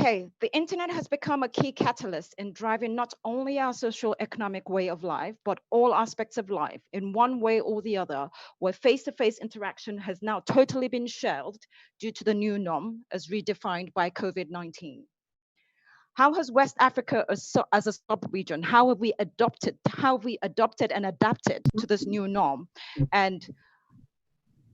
Okay, the internet has become a key catalyst in driving not only our social economic way of life, but all aspects of life in one way or the other, where face-to-face interaction has now totally been shelved due to the new norm as redefined by COVID-19. How has West Africa as a sub-region, how have we adopted and adapted to this new norm? And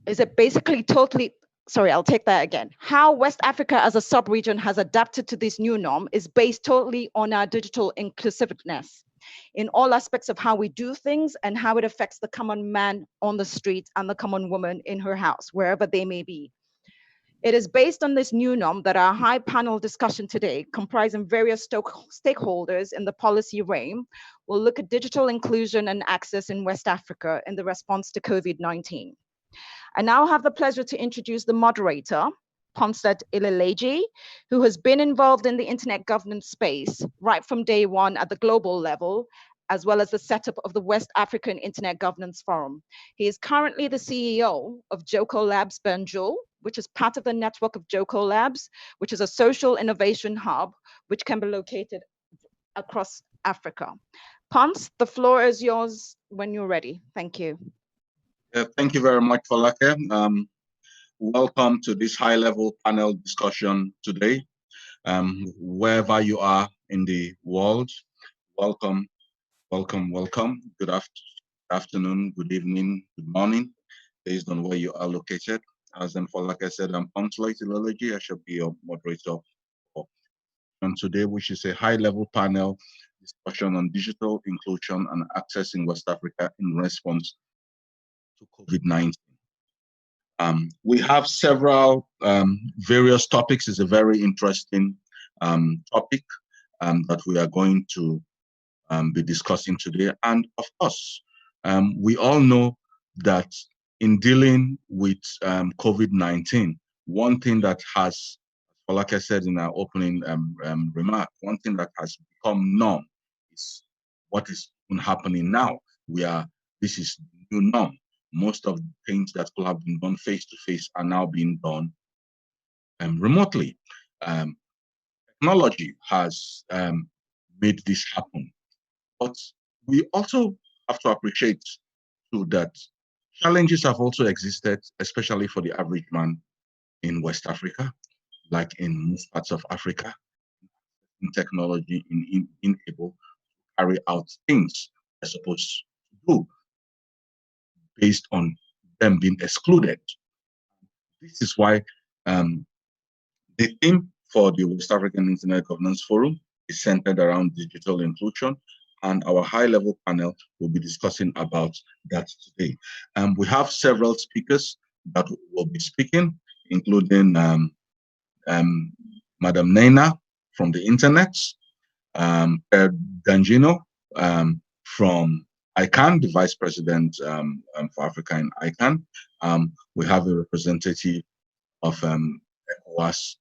is it basically totally, sorry, I'll take that again. How West Africa as a sub-region has adapted to this new norm is based totally on our digital inclusiveness in all aspects of how we do things and how it affects the common man on the street and the common woman in her house, wherever they may be. It is based on this new norm that our high panel discussion today, comprising various stakeholders in the policy realm, will look at digital inclusion and access in West Africa in the response to COVID-19. I now have the pleasure to introduce the moderator, Poncelet Ileleji, who has been involved in the internet governance space right from day one at the global level, as well as the setup of the West African Internet Governance Forum. He is currently the CEO of Jokkolabs Banjul, which is part of the network of Jokkolabs, which is a social innovation hub, which can be located across Africa. Ponce, the floor is yours when you're ready. Thank you. Thank you very much, Falake. Welcome to this high-level panel discussion today. Wherever you are in the world, welcome, welcome, welcome. Good afternoon, good evening, good morning, based on where you are located. As Falake said, I'm Poncelet Ileleji. I shall be your moderator for today, which is a high-level panel discussion on digital inclusion and access in West Africa in response to COVID-19. We have several various topics. It's a very interesting topic that we are going to be discussing today. And of course, we all know that in dealing with COVID-19, one thing that has, like I said in our opening remark, one thing that has become norm is what is happening now. This is the new norm. Most of the things that could have been done face-to-face are now being done remotely. Technology has made this happen. But we also have to appreciate too that challenges have also existed, especially for the average man in West Africa, like in most parts of Africa, in technology, in able to carry out things they're supposed to do, based on them being excluded. This is why the theme for the West African Internet Governance Forum is centered around digital inclusion, and our high-level panel will be discussing about that today. We have several speakers that will be speaking, including Madam Nnenna from the Internet, Pierre Dandjinou from ICANN, the Vice President for Africa in ICANN. We have a representative of ECOWAS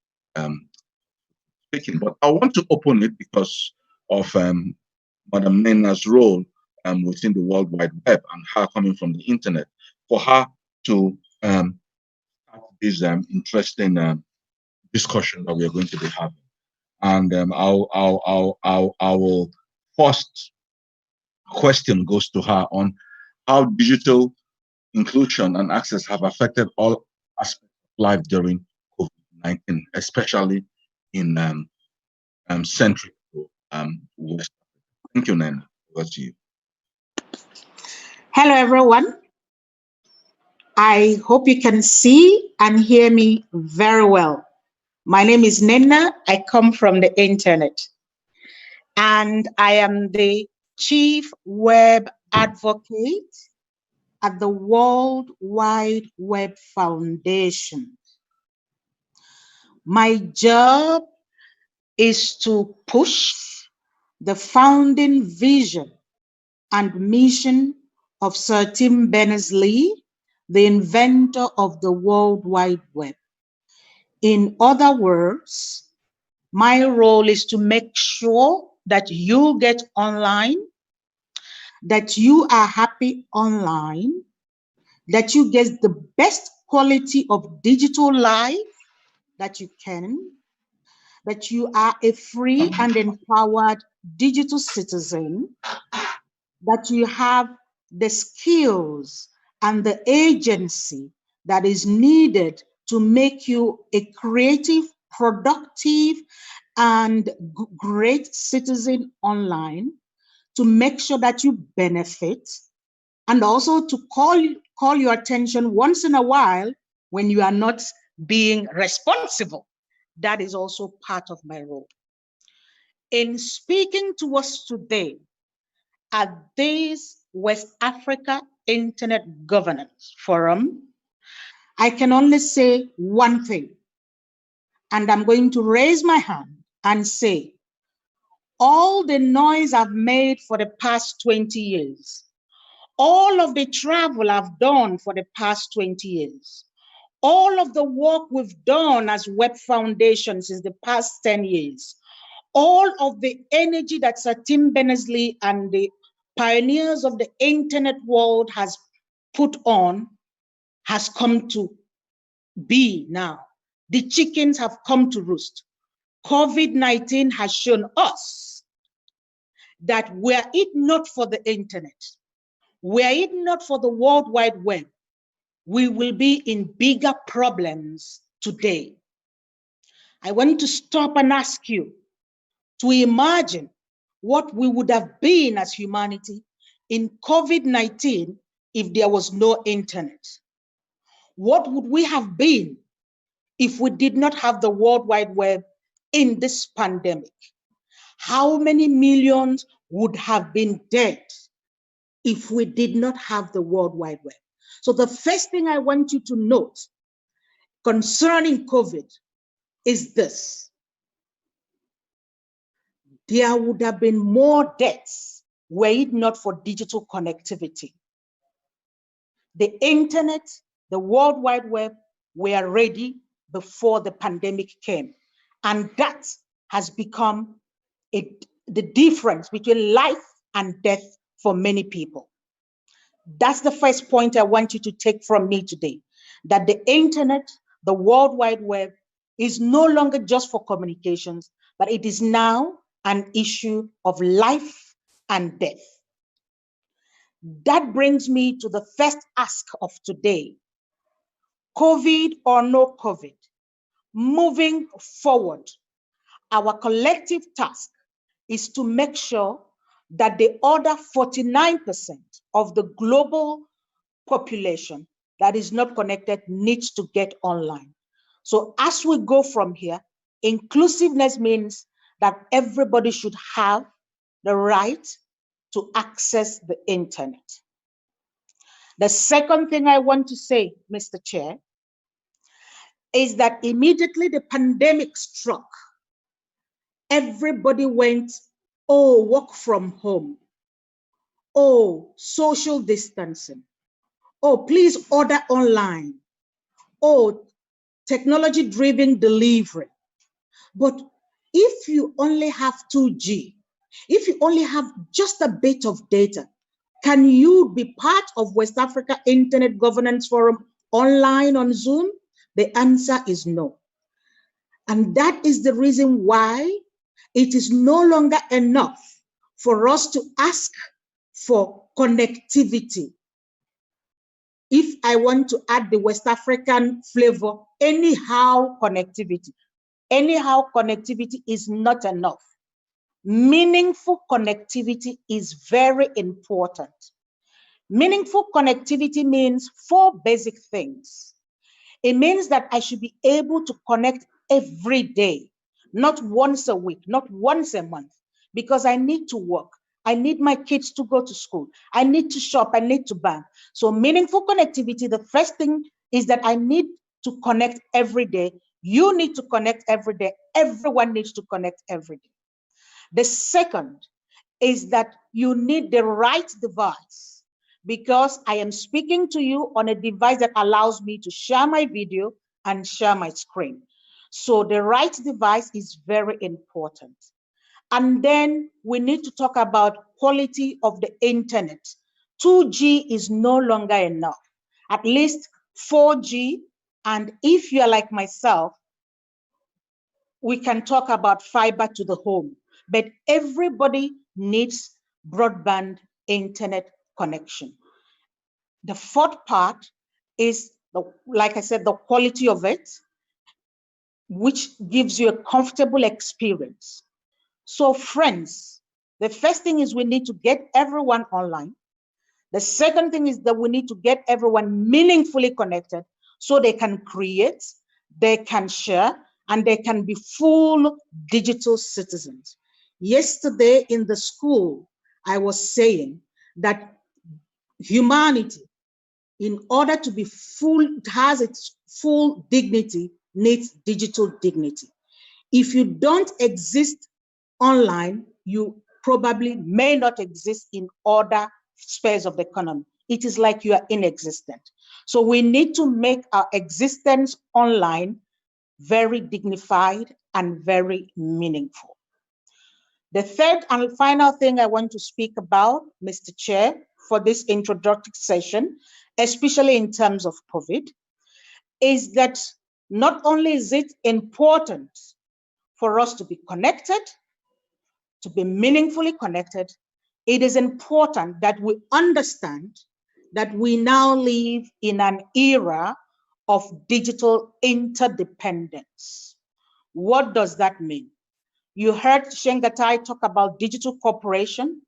speaking, but I want to open it because of Madam Nnenna's role within the World Wide Web and her coming from the Internet, for her to start this interesting discussion that we are going to be having. And our first question goes to her on how digital inclusion and access have affected all aspects of life during COVID-19, especially in Central West. Thank you, Nnenna. Over to you. Hello, everyone. I hope you can see and hear me very well. My name is Nnenna. I come from the Internet, and I am the Chief Web Advocate at the World Wide Web Foundation. My job is to push the founding vision and mission of Sir Tim Berners-Lee, the inventor of the World Wide Web. In other words, my role is to make sure that you get online, that you are happy online, that you get the best quality of digital life that you can, that you are a free and empowered digital citizen, that you have the skills and the agency that is needed to make you a creative, productive, and great citizen online, to make sure that you benefit, and also to call your attention once in a while when you are not being responsible. That is also part of my role. In speaking to us today at this West Africa Internet Governance Forum, I can only say one thing, and I'm going to raise my hand and say, all the noise I've made for the past 20 years, all of the travel I've done for the past 20 years, all of the work we've done as Web Foundation since the past 10 years, all of the energy that Sir Tim Berners-Lee and the pioneers of the internet world has put on has come to be now. The chickens have come to roost. COVID-19 has shown us that were it not for the internet, were it not for the World Wide Web, we will be in bigger problems today. I want to stop and ask you to imagine what we would have been as humanity in COVID-19 if there was no internet. What would we have been if we did not have the World Wide Web in this pandemic? How many millions would have been dead if we did not have the World Wide Web? So the first thing I want you to note concerning COVID is this: there would have been more deaths were it not for digital connectivity. The internet, the World Wide Web were ready before the pandemic came. And that has become the difference between life and death for many people. That's the first point I want you to take from me today, that the internet, the World Wide Web, is no longer just for communications, but it is now an issue of life and death. That brings me to the first ask of today. COVID or no COVID, moving forward, our collective task is to make sure that the other 49% of the global population that is not connected needs to get online. So as we go from here, inclusiveness means that everybody should have the right to access the internet. The second thing I want to say, Mr. Chair, is that immediately the pandemic struck, everybody went, oh, work from home. Oh, social distancing. Oh, please order online. Oh, technology-driven delivery. But if you only have 2G, if you only have just a bit of data, can you be part of West Africa Internet Governance Forum online on Zoom? The answer is no. And that is the reason why it is no longer enough for us to ask for connectivity. If I want to add the West African flavor, anyhow connectivity. Anyhow connectivity is not enough. Meaningful connectivity is very important. Meaningful connectivity means 4 basic things. It means that I should be able to connect every day, not once a week, not once a month, because I need to work. I need my kids to go to school. I need to shop. I need to bank. So meaningful connectivity, the first thing is that I need to connect every day. You need to connect every day. Everyone needs to connect every day. The second is that you need the right device, because I am speaking to you on a device that allows me to share my video and share my screen. So the right device is very important. And then we need to talk about quality of the internet. 2G is no longer enough, at least 4G. And if you're like myself, we can talk about fiber to the home, but everybody needs broadband internet connection. The fourth part is, like I said, the quality of it, which gives you a comfortable experience. So friends, the first thing is we need to get everyone online. The second thing is that we need to get everyone meaningfully connected so they can create, they can share, and they can be full digital citizens. Yesterday in the school, I was saying that humanity, in order to be full, has its full dignity, needs digital dignity. If you don't exist online, you probably may not exist in other spheres of the economy. It is like you are inexistent. So we need to make our existence online very dignified and very meaningful. The third and final thing I want to speak about, Mr. Chair, for this introductory session, especially in terms of COVID, is that not only is it important for us to be connected, to be meaningfully connected, it is important that we understand that we now live in an era of digital interdependence. What does that mean? You heard Shengatai talk about digital cooperation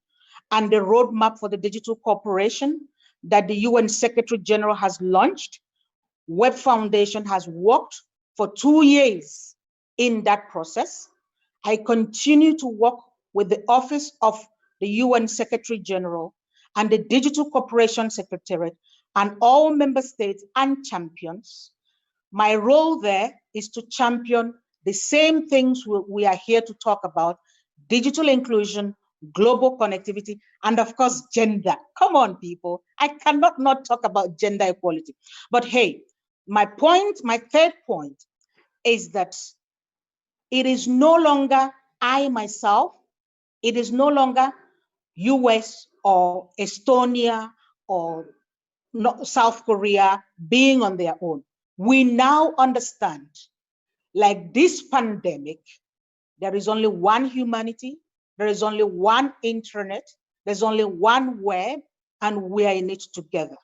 and the roadmap for the digital cooperation that the UN Secretary General has launched. Web Foundation has worked for 2 years in that process. I continue to work with the Office of the UN Secretary General and the Digital Cooperation Secretariat and all member states and champions. My role there is to champion the same things we are here to talk about: digital inclusion, global connectivity, and of course, gender. Come on, people. I cannot not talk about gender equality. But hey, my third point is that it is no longer I myself, it is no longer US or Estonia or South Korea being on their own. We now understand, like this pandemic, there is only one humanity, there is only one internet, there's only one web, and we are in it together.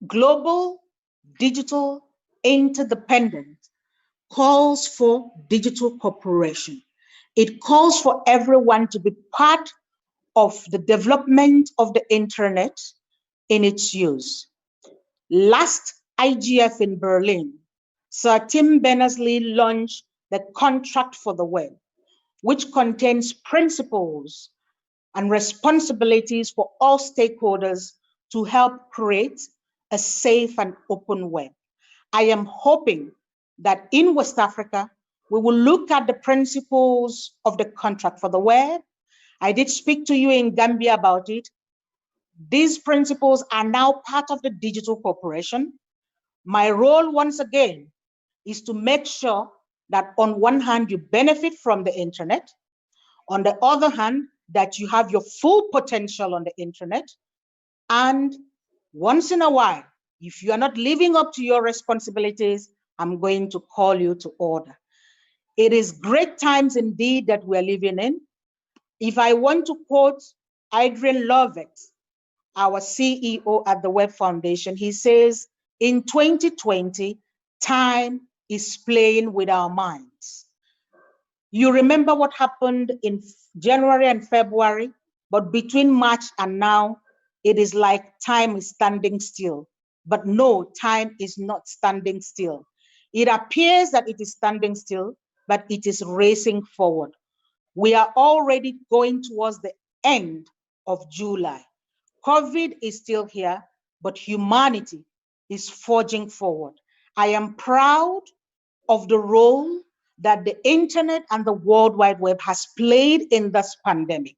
Global digital interdependence calls for digital cooperation. It calls for everyone to be part of the development of the internet in its use. Last IGF in Berlin, Sir Tim Berners-Lee launched the Contract for the Web, which contains principles and responsibilities for all stakeholders to help create a safe and open web. I am hoping that in West Africa, we will look at the principles of the Contract for the Web. I did speak to you in Gambia about it. These principles are now part of the digital cooperation. My role, once again, is to make sure that on one hand, you benefit from the internet. On the other hand, that you have your full potential on the internet. And once in a while, if you are not living up to your responsibilities, I'm going to call you to order. It is great times indeed that we're living in. If I want to quote Adrian Lovett, our CEO at the Web Foundation, he says, in 2020, time is playing with our minds. You remember what happened in January and February, but between March and now, it is like time is standing still. But no, time is not standing still. It appears that it is standing still, but it is racing forward. We are already going towards the end of July. COVID is still here, but humanity is forging forward. I am proud of the role that the internet and the World Wide Web has played in this pandemic.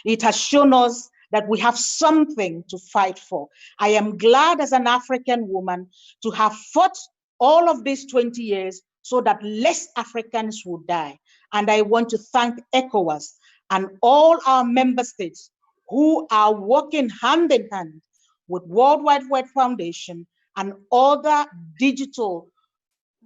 It has shown us that we have something to fight for. I am glad as an African woman to have fought all of these 20 years so that less Africans would die. And I want to thank ECOWAS and all our member states who are working hand in hand with World Wide Web Foundation and other digital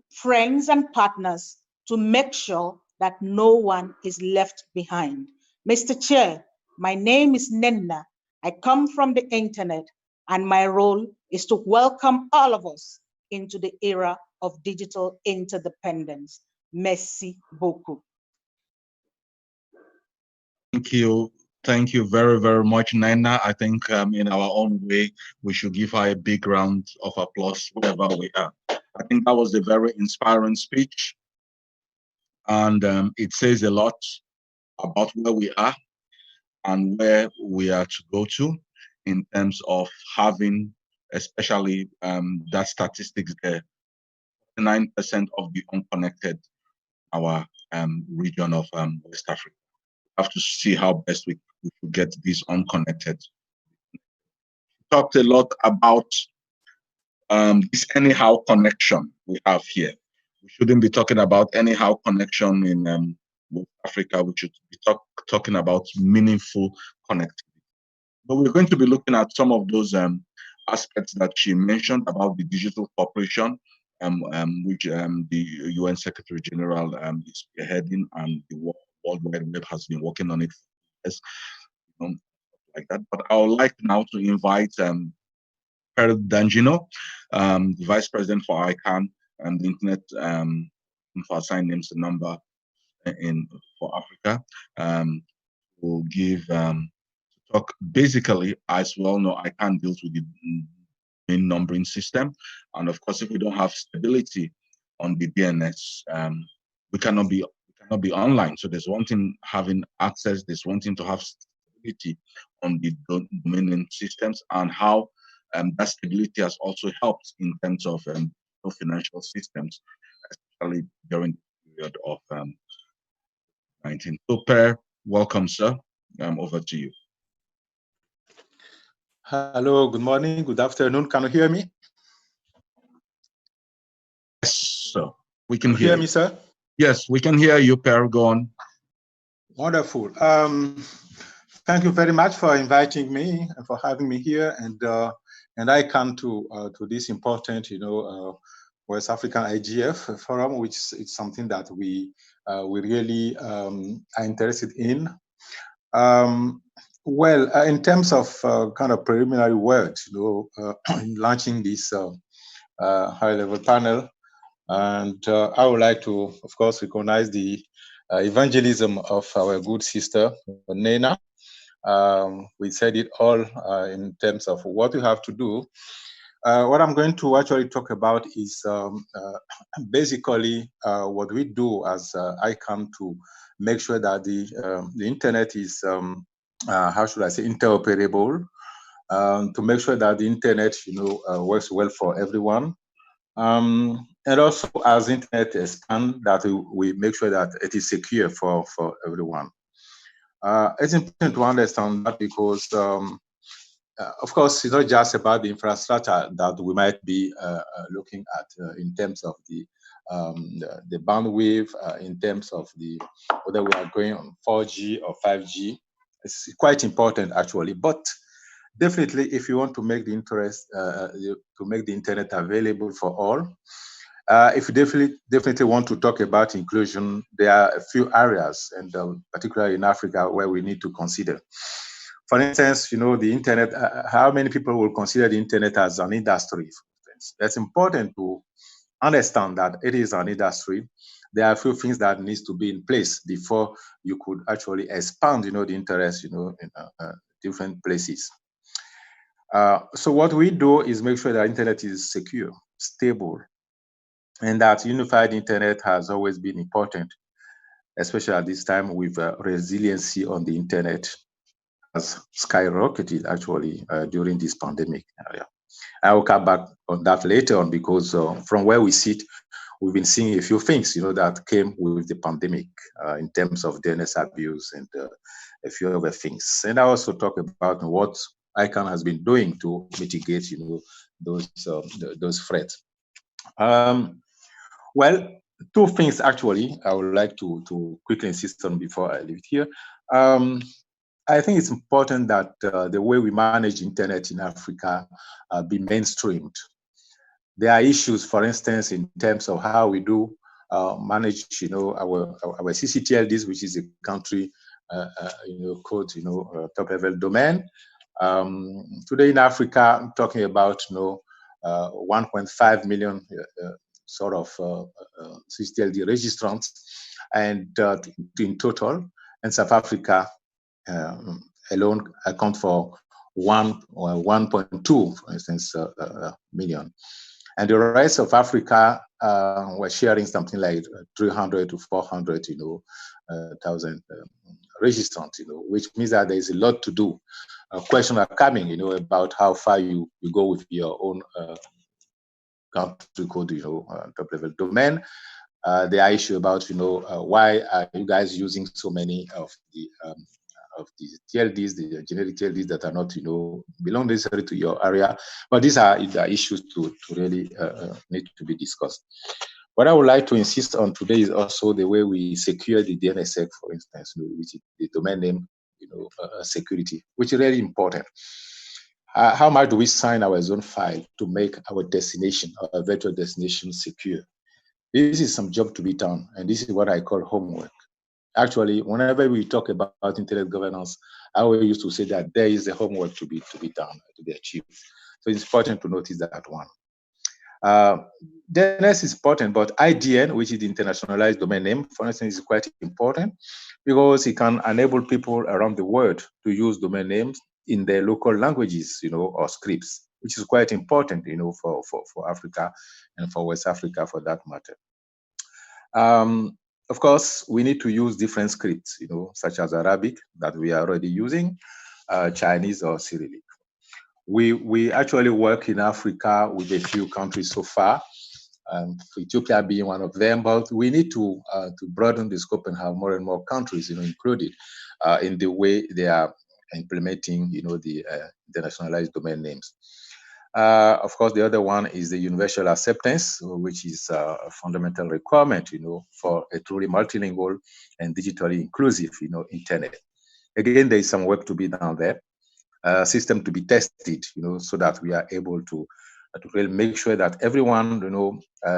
friends and partners to make sure that no one is left behind. Mr. Chair, my name is Nnenna. I come from the internet, and my role is to welcome all of us into the era of digital interdependence. Merci beaucoup. Thank you. Thank you very, very much, Nnenna. I think in our own way, we should give her a big round of applause wherever we are. I think that was a very inspiring speech. And it says a lot about where we are and where we are to go to in terms of having, especially that statistics there, 9% of the unconnected, our region of West Africa. We have to see how best we could get these unconnected. We talked a lot about this anyhow connection we have here. We shouldn't be talking about anyhow connection in West Africa. We should be talking about meaningful connectivity. But we're going to be looking at some of those aspects that she mentioned about the digital cooperation, which the UN Secretary General is heading, and the World Wide Web has been working on it for years, like that. But I would like now to invite Pierre Dandjinou, the Vice President for ICANN and the Internet for Assigned Names and Number for Africa, will give talk. Basically, as we all know, ICANN deals with the main numbering system, and of course, if we don't have stability on the DNS, we cannot be online. So there's one thing having access, there's one thing to have stability on the domain name systems, and how that stability has also helped in terms of financial systems, especially during the period of 19. So, Pierre, welcome, sir. Over to you. Hello, good morning, good afternoon. Can you hear me? Yes, sir. We can hear me, sir? Yes, we can hear you, Pierre. Go on. Wonderful. Thank you very much for inviting me and for having me here, and I come to this important, West African IGF forum, which is something that we really are interested in. Well, in terms of kind of preliminary words, in launching this high-level panel, and I would like to, of course, recognize the evangelism of our good sister, Nnenna. We said it all in terms of what we have to do. What I'm going to actually talk about is basically what we do as ICANN to make sure that the internet is, how should I say, interoperable, to make sure that the internet, works well for everyone. And also, as internet expands, that we make sure that it is secure for everyone. It's important to understand that because, of course, it's not just about the infrastructure that we might be looking at in terms of the bandwidth, in terms of whether we are going on 4G or 5G. It's quite important, actually. But definitely, if you want to make the internet available for all, if you definitely want to talk about inclusion, there are a few areas, and particularly in Africa, where we need to consider. For instance, the internet, how many people will consider the internet as an industry, for instance? That's important to understand that it is an industry. There are a few things that needs to be in place before you could actually expand, the interest, in different places. So what we do is make sure that internet is secure, stable, and that unified internet has always been important, especially at this time with resiliency on the internet has skyrocketed actually during this pandemic area. I will come back on that later on because from where we sit, we've been seeing a few things, that came with the pandemic in terms of DNS abuse and a few other things. And I also talk about what ICANN has been doing to mitigate, those threats. Well, two things actually I would like to quickly insist on before I leave it here. I think it's important that the way we manage internet in Africa be mainstreamed. There are issues, for instance, in terms of how we do manage, our CCTLDs, which is a country, code, top level domain. Today in Africa, I'm talking about, 1.5 million sort of CCTLD registrants, and in total, and South Africa alone account for 1.2, for instance, million. And the rest of Africa were sharing something like 300 to 400, thousand registrants, which means that there is a lot to do. Questions are coming, about how far you go with your own country code, top level domain. There are issues about, why are you guys using so many of the TLDs, the generic TLDs that are not, belong necessarily to your area. But these are issues to really need to be discussed. What I would like to insist on today is also the way we secure the DNSSEC, for instance, which is the domain name, security, which is really important. How much do we sign our zone file to make our destination, our virtual destination, secure? This is some job to be done, and this is what I call homework. Actually, whenever we talk about internet governance, I always used to say that there is a homework to be done, to be achieved. So it's important to notice that one. DNS is important, but IDN, which is the internationalized domain name, for instance, is quite important because it can enable people around the world to use domain names in their local languages, or scripts, which is quite important, for Africa and for West Africa for that matter. Of course, we need to use different scripts, such as Arabic that we are already using, Chinese or Cyrillic. We actually work in Africa with a few countries so far, Ethiopia being one of them, but we need to broaden the scope and have more and more countries, included in the way they are implementing, the internationalized domain names. Of course, the other one is the universal acceptance, which is a fundamental requirement, for a truly multilingual and digitally inclusive, internet. Again, there is some work to be done there. System to be tested, so that we are able to really make sure that everyone,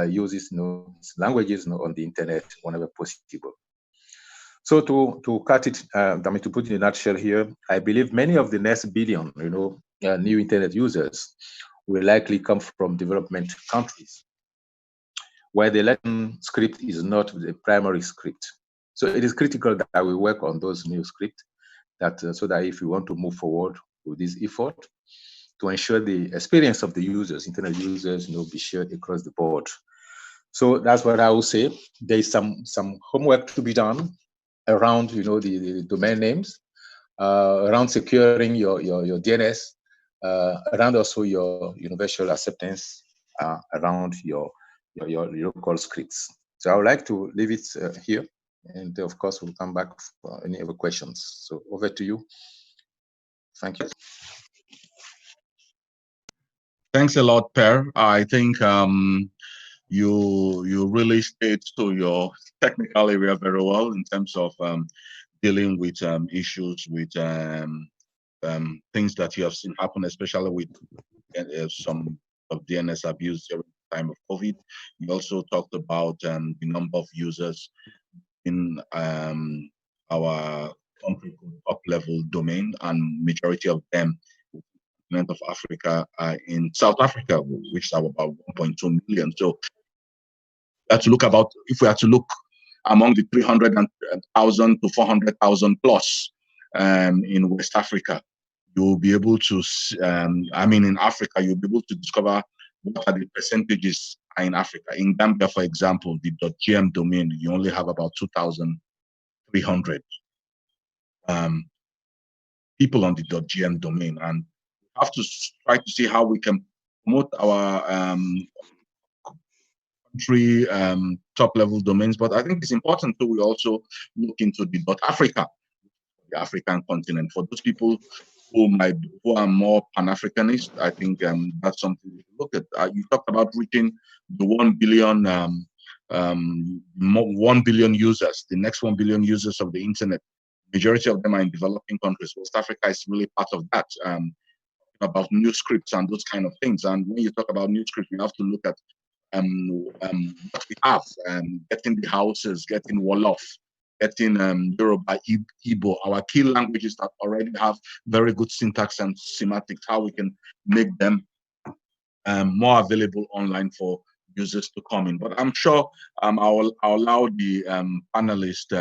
uses, languages, on the internet whenever possible. So to cut it, to put it in a nutshell here, I believe many of the next billion, new internet users will likely come from development countries, where the Latin script is not the primary script. So it is critical that we work on those new scripts, so that if we want to move forward with this effort, to ensure the experience of the users, internet users, be shared across the board. So that's what I will say. There is some homework to be done around, the domain names, around securing your DNS, around also your universal acceptance, around your local scripts. So I would like to leave it here, and of course we'll come back for any other questions. So over to you. Thank you. Thanks a lot, Pierre. I think you really stayed to your technical area very well in terms of dealing with issues with things that you have seen happen, especially with some of DNS abuse during the time of COVID. You also talked about the number of users in our country top level domain, and majority of them of Africa in South Africa, which is about 1.2 million. So if we had to look among the 300,000 to 400,000 plus in West Africa, you'll be able to, in Africa, you'll be able to discover what are the percentages in Africa. In Gambia, for example, the .gm domain, you only have about 2,300 people on the .gm domain, and have to try to see how we can promote our country top level domains. But I think it's important that we also look into the .Africa, the African continent. For those people who are more Pan-Africanist, I think that's something we look at. You talked about reaching the 1 billion 1 billion users, the next 1 billion users of the internet. Majority of them are in developing countries. West Africa is really part of that. About new scripts and those kind of things. And when you talk about new scripts, you have to look at what we have, getting the houses, getting Wolof, getting Yoruba, Igbo, our key languages that already have very good syntax and semantics, how we can make them more available online for users to come in. But I'm sure I'll allow the panelists,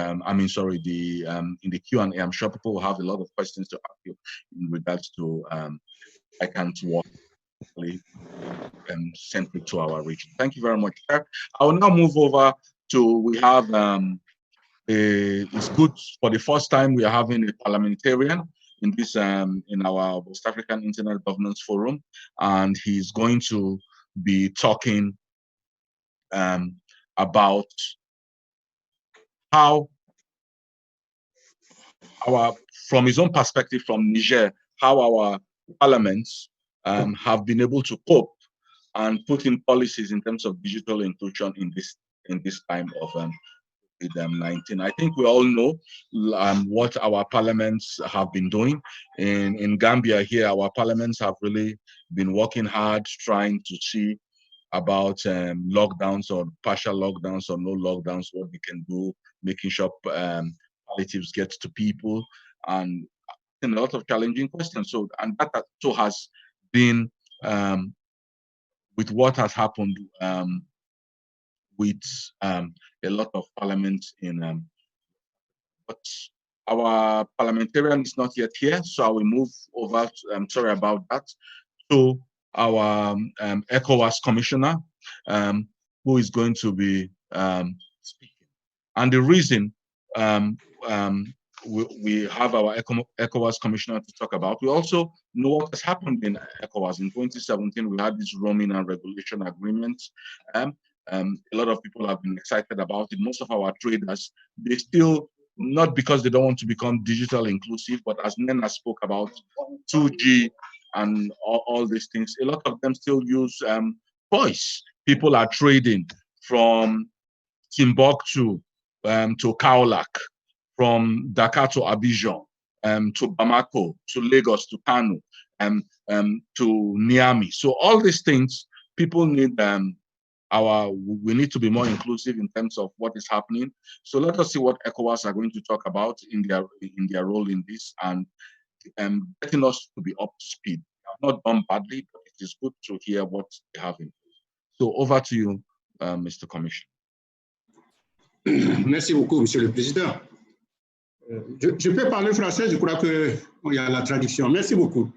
in the Q&A, I'm sure people will have a lot of questions to ask you in regards to ICANN's work centric to our region. Thank you very much, Pierre. I will now move over to, we have, it's good for the first time we are having a parliamentarian in this, in our West African Internet Governance Forum, and he's going to be talking about how from his own perspective from Niger, how our parliaments have been able to cope and put in policies in terms of digital inclusion in this time of COVID-19. I think we all know what our parliaments have been doing. In Gambia here, our parliaments have really been working hard trying to see about lockdowns or partial lockdowns or no lockdowns, what we can do, making sure palliatives get to people, and a lot of challenging questions. So, and that too has been with what has happened with a lot of parliaments in, but our parliamentarian is not yet here, so I will move over, I'm sorry about that, to our ECOWAS commissioner, who is going to be speaking. And the reason we have our ECOWAS commissioner to talk about, we also know what has happened in ECOWAS. In 2017, we had this roaming and regulation agreement. A lot of people have been excited about it. Most of our traders, they still, not because they don't want to become digital inclusive, but as Nnenna spoke about 2G and all these things, a lot of them still use voice. People are trading from Timbuktu to Kaolack, from Dakar to Abidjan, to Bamako, to Lagos, to Kano, to Niamey. So all these things, people need we need to be more inclusive in terms of what is happening. So let us see what ECOWAS are going to talk about in their role in this, and getting us to be up to speed. Not done badly, but it is good to hear what they have in. So over to you, Mr. Commissioner. Merci beaucoup, Monsieur le Président. Je peux parler français, je crois qu'il y a la traduction. Merci beaucoup.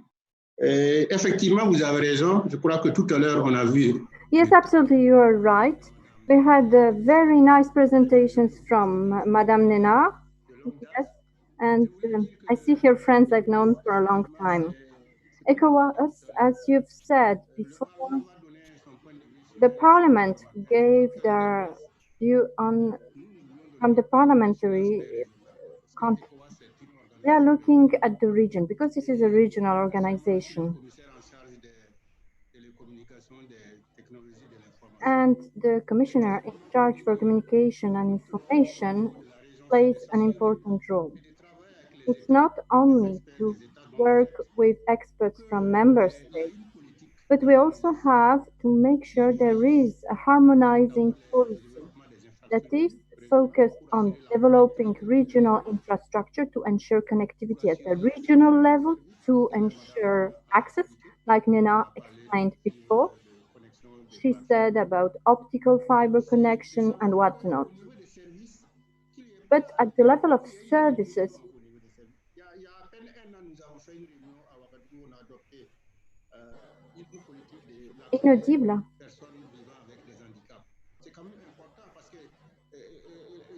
Effectivement, vous avez raison. Je crois que tout à l'heure, on a vu. Yes, absolutely, you are right. We had very nice presentations from Madame Nnenna. Yes, and I see here friends I've known for a long time. ECOWAS, as you've said before, the Parliament gave their view on from the parliamentary context. They are looking at the region because this is a regional organization. And the commissioner in charge for communication and information plays an important role. It's not only to work with experts from member states, but we also have to make sure there is a harmonizing policy that is focused on developing regional infrastructure to ensure connectivity at the regional level, to ensure access, like Nnenna explained before. She said about optical fiber connection and whatnot. But at the level of services, inaudible.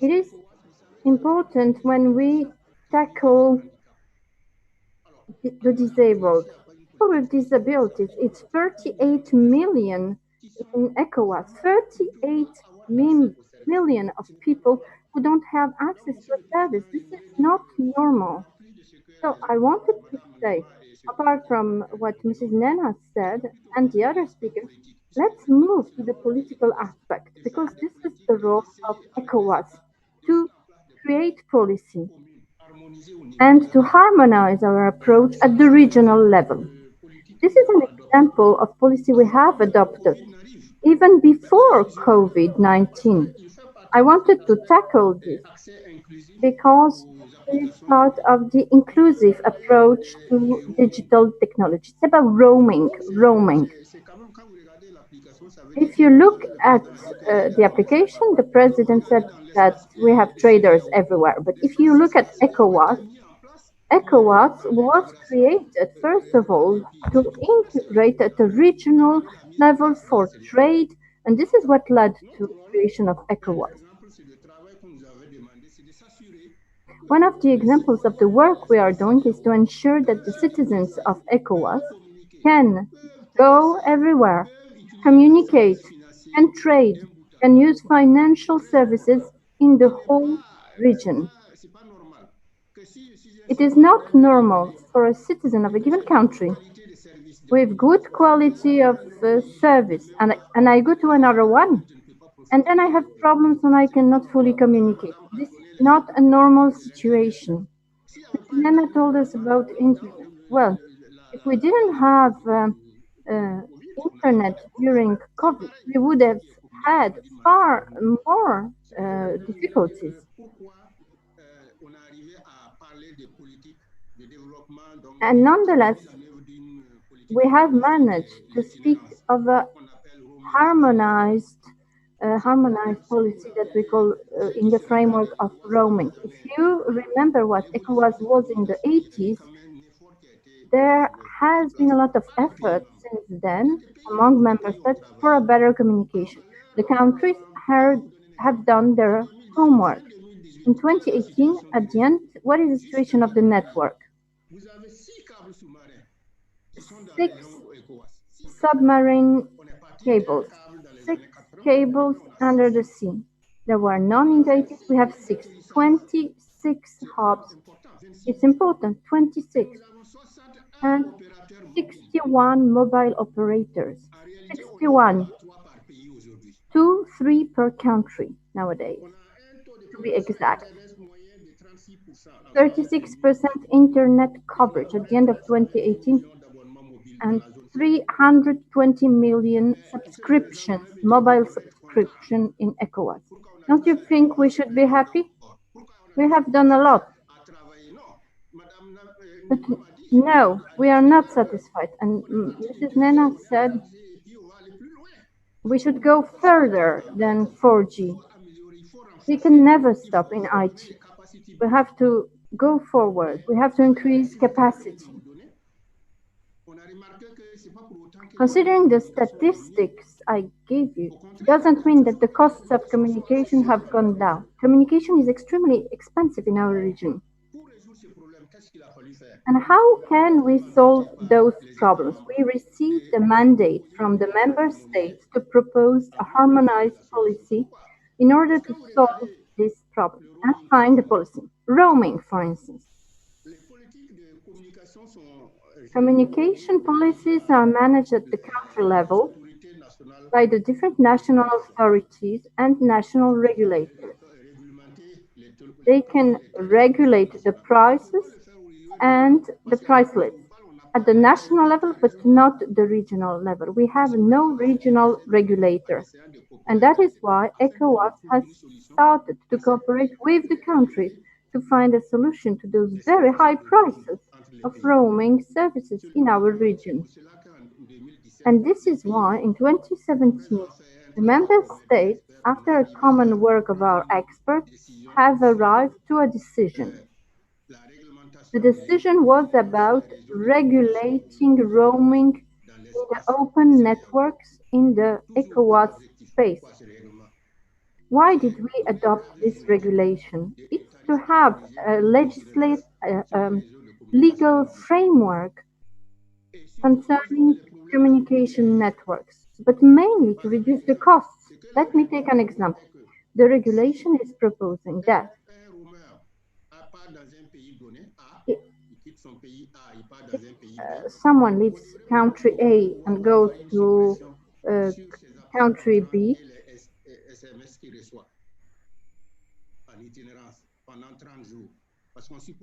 It is important when we tackle the disabled. People with disabilities, it's 38 million in ECOWAS, 38 million of people who don't have access to a service. This is not normal. So I wanted to say, apart from what Mrs. Nnenna said and the other speakers, let's move to the political aspect, because this is the role of ECOWAS, to create policy and to harmonize our approach at the regional level. This is an example of policy we have adopted. even before COVID-19. I wanted to tackle this because it is part of the inclusive approach to digital technology. It's about roaming. If you look at the application, the president said that we have traders everywhere. But if you look at ECOWAS, ECOWAS was created, first of all, to integrate at a regional level for trade, and this is what led to the creation of ECOWAS. One of the examples of the work we are doing is to ensure that the citizens of ECOWAS can go everywhere, communicate, can trade, can use financial services in the whole region. It is not normal for a citizen of a given country with good quality of service, and I go to another one, and then I have problems and I cannot fully communicate. This is not a normal situation. Nnenna told us about internet. Well, if we didn't have internet during COVID, we would have had far more difficulties. And nonetheless, we have managed to speak of a harmonized policy that we call in the framework of roaming. If you remember what ECOWAS was in the 80s, there has been a lot of effort since then among member states for a better communication. The countries have done their homework. In 2018, at the end, what is the situation of the network? 6 submarine cables, 6 cables under the sea. There were none in the 80s, we have 6, 26 hubs. It's important, 26. And 61 mobile operators, 61, 2, 3 per country nowadays, to be exact. 36% internet coverage at the end of 2018, and 320 million subscriptions, mobile subscription in ECOWAS. Don't you think we should be happy? We have done a lot. But no, we are not satisfied. And Mrs. Nnenna said we should go further than 4G. We can never stop in IT. We have to go forward. We have to increase capacity. Considering the statistics I gave you, doesn't mean that the costs of communication have gone down. Communication is extremely expensive in our region. And how can we solve those problems? We received a mandate from the member states to propose a harmonized policy in order to solve this problem and find a policy. Roaming, for instance. Communication policies are managed at the country level by the different national authorities and national regulators. They can regulate the prices and the price lists at the national level, but not the regional level. We have no regional regulator. And that is why ECOWAS has started to cooperate with the countries to find a solution to those very high prices of roaming services in our region. And this is why in 2017, the member states, after a common work of our experts, have arrived to a decision. The decision was about regulating roaming in the open networks in the ECOWAS space. Why did we adopt this regulation? It's to have a legal framework concerning communication networks, but mainly to reduce the costs. Let me take an example. The regulation is proposing that someone leaves country A and goes to country B,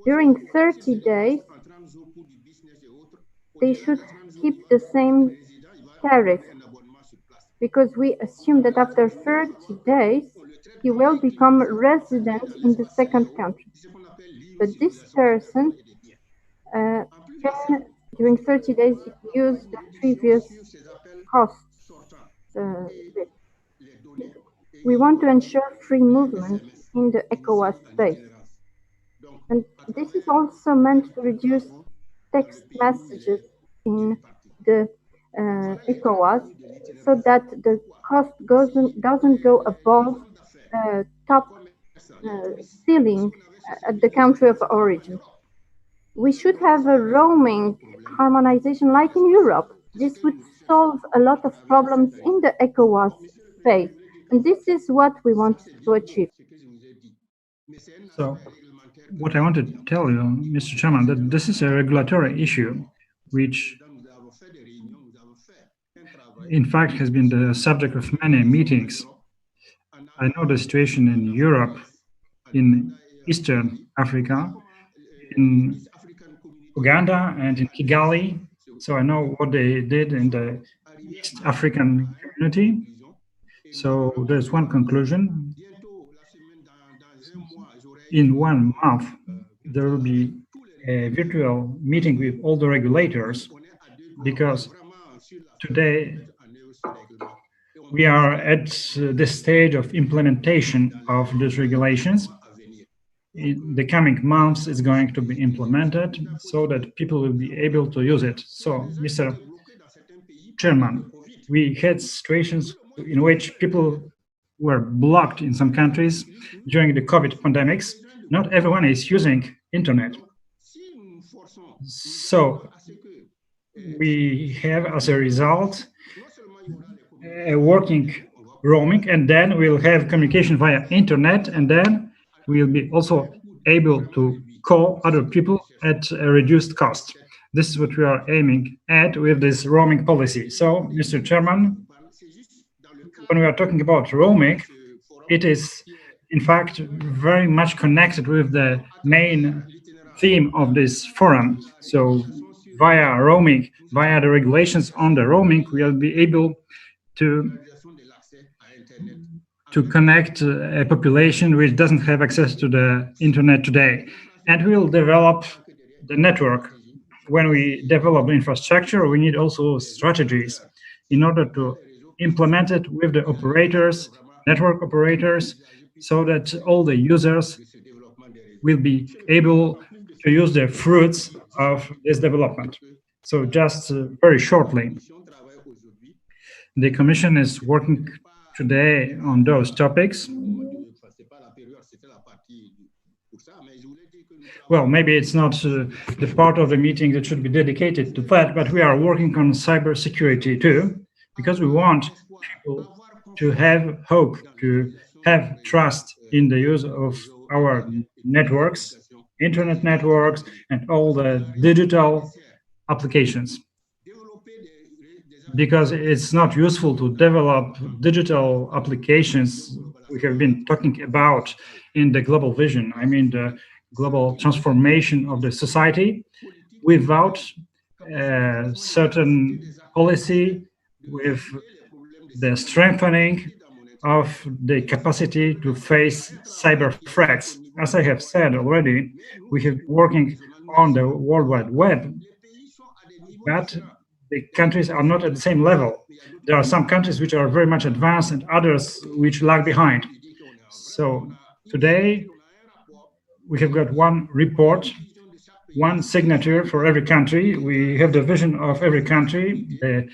during 30 days, they should keep the same tariff because we assume that after 30 days, he will become resident in the second country. But this person can, during 30 days, use the previous cost. We want to ensure free movement in the ECOWAS space. And this is also meant to reduce text messages in the ECOWAS so that the cost doesn't go above the top ceiling at the country of origin. We should have a roaming harmonization like in Europe. This would solve a lot of problems in the ECOWAS space. And this is what we want to achieve. So, what I want to tell you, Mr. Chairman, that this is a regulatory issue, which in fact has been the subject of many meetings. I know the situation in Europe, in Eastern Africa, in Uganda and in Kigali. So I know what they did in the East African community. So there's one conclusion. In 1 month, there will be a virtual meeting with all the regulators, because today we are at the stage of implementation of these regulations. In the coming months, it's going to be implemented so that people will be able to use it. So, Mr. Chairman, we had situations in which people were blocked in some countries during the COVID pandemics. Not everyone is using internet. So we have, as a result, a working roaming, and then we'll have communication via internet, and then we'll be also able to call other people at a reduced cost. This is what we are aiming at with this roaming policy. So, Mr. Chairman, when we are talking about roaming, it is in fact very much connected with the main theme of this forum. So via roaming, via the regulations on the roaming, we'll be able to connect a population which doesn't have access to the internet today. And we'll develop the network. When we develop the infrastructure, we need also strategies in order to implement it with the operators, network operators, so that all the users will be able to use the fruits of this development. So just very shortly, the Commission is working today on those topics. Well, maybe it's not the part of the meeting that should be dedicated to that, but we are working on cybersecurity too, because we want people to have hope, to have trust in the use of our networks, internet networks, and all the digital applications. Because it's not useful to develop digital applications we have been talking about in the global vision, I mean the global transformation of the society, without a certain policy, with the strengthening of the capacity to face cyber threats. As I have said already, we have been working on the World Wide Web, but the countries are not at the same level. There are some countries which are very much advanced and others which lag behind. So today we have got one report, one signature for every country. We have the vision of every country, the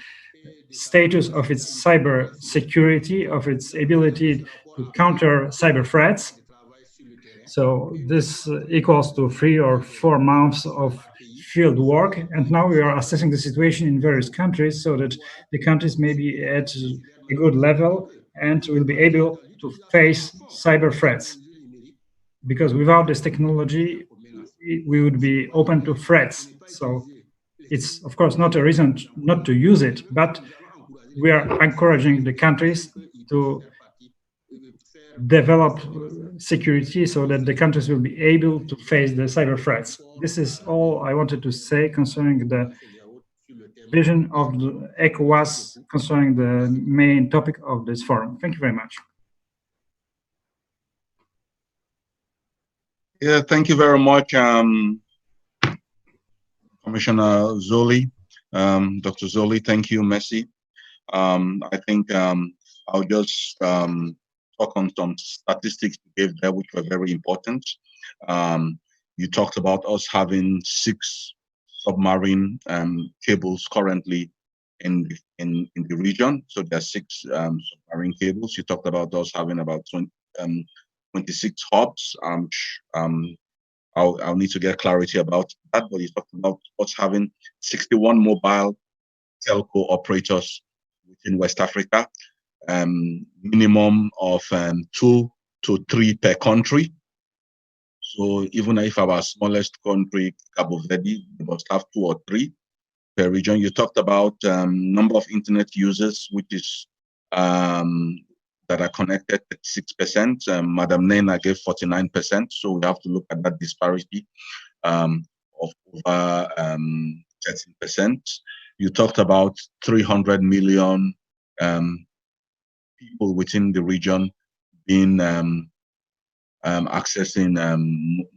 status of its cyber security, of its ability to counter cyber threats. So this equals to 3 or 4 months of field work, and now we are assessing the situation in various countries so that the countries may be at a good level and will be able to face cyber threats. Because without this technology, we would be open to threats. So it's, of course, not a reason not to use it, but we are encouraging the countries to develop security so that the countries will be able to face the cyber threats. This is all I wanted to say concerning the vision of the ECOWAS concerning the main topic of this forum. Thank you very much. Yeah, thank you very much, Commissioner Zouli. Dr. Zouli, thank you, Messi. I think I'll just talk on some statistics you gave there, which were very important. You talked about us having 6 submarine cables currently in the region. So there are 6 submarine cables. You talked about us having about 26 hubs. I'll need to get clarity about that, but you talked about us having 61 mobile telco operators within West Africa, minimum of 2 to 3 per country. So even if our smallest country, Cabo Verde, we must have 2 or 3 per region. You talked about number of internet users, which is that are connected at 6%. Madam Nnenna gave 49%. So we have to look at that disparity of over 13%. You talked about 300 million people within the region being accessing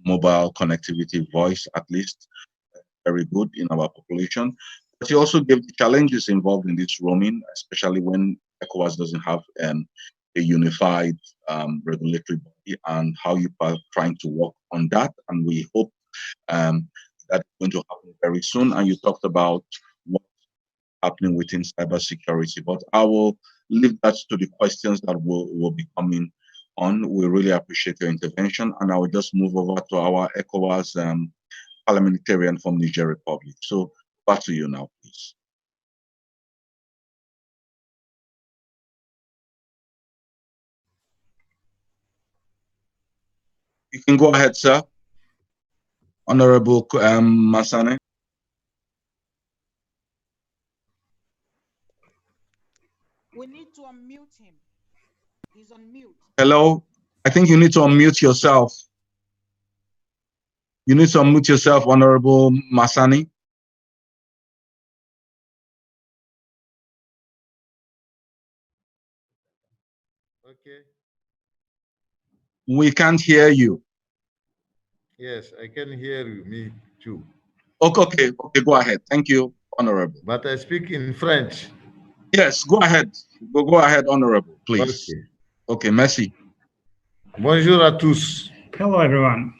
mobile connectivity, voice at least, very good in our population. But you also gave the challenges involved in this roaming, especially when ECOWAS doesn't have a unified regulatory body, and how you are trying to work on that. And we hope that's going to happen very soon. And you talked about what's happening within cybersecurity, but I will leave that to the questions that will be coming on. We really appreciate your intervention, and I will just move over to our ECOWAS parliamentarian from Niger Republic. So back to you now, please. You can go ahead, sir. Honorable Masane. We need to unmute him. He's on mute. Hello. I think you need to unmute yourself. You need to unmute yourself, Honorable Masani. Okay. We can't hear you. Yes, I can hear you. Me too. Okay, go ahead. Thank you, Honorable. But I speak in French. Yes, go ahead. Go ahead, Honorable, please. Okay, merci. Bonjour à tous. Hello, everyone.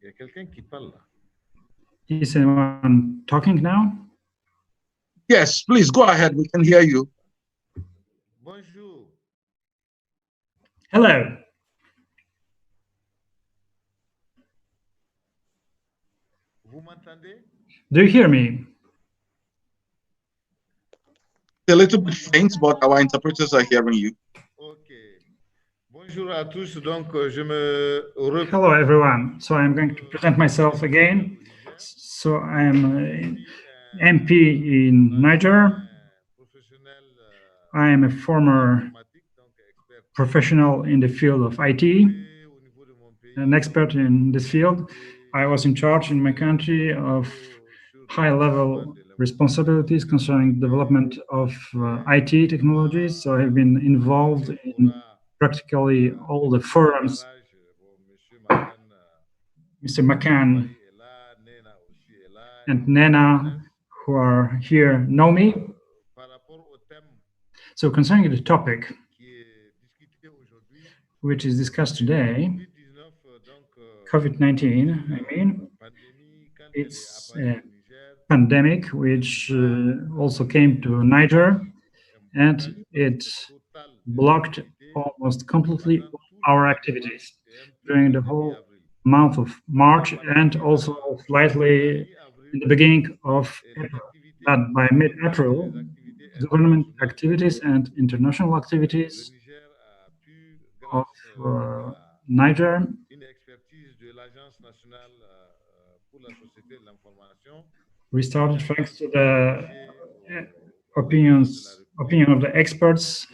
Il y a quelqu'un qui parle là. Is anyone talking now? Yes, please go ahead. We can hear you. Bonjour. Hello. Vous m'entendez? Do you hear me? A little bit faint, but our interpreters are hearing you. Okay. Bonjour à tous. Donc, je me. Hello, everyone. So I'm going to present myself again. So I am MP in Niger. I am a former professional in the field of IT, an expert in this field. I was in charge in my country of high-level responsibilities concerning development of IT technologies. So I've been involved in practically all the forums. Mr. McCann and Nnenna, who are here, know me. So concerning the topic which is discussed today, COVID-19, I mean, it's a pandemic which also came to Niger, and it blocked almost completely our activities during the whole month of March, and also slightly in the beginning of April. But by mid-April, government activities and international activities of Niger restarted thanks to the opinion of the experts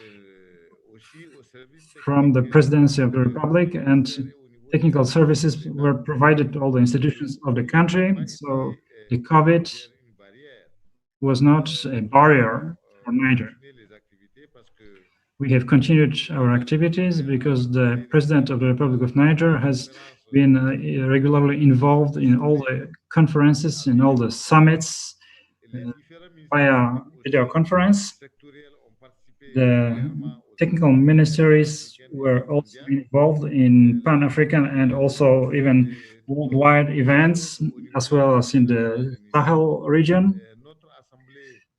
from the Presidency of the Republic and technical services were provided to all the institutions of the country. So the COVID was not a barrier for Niger. We have continued our activities because the President of the Republic of Niger has been regularly involved in all the conferences, in all the summits via video conference. The technical ministries were also involved in Pan-African and also even worldwide events, as well as in the Sahel region.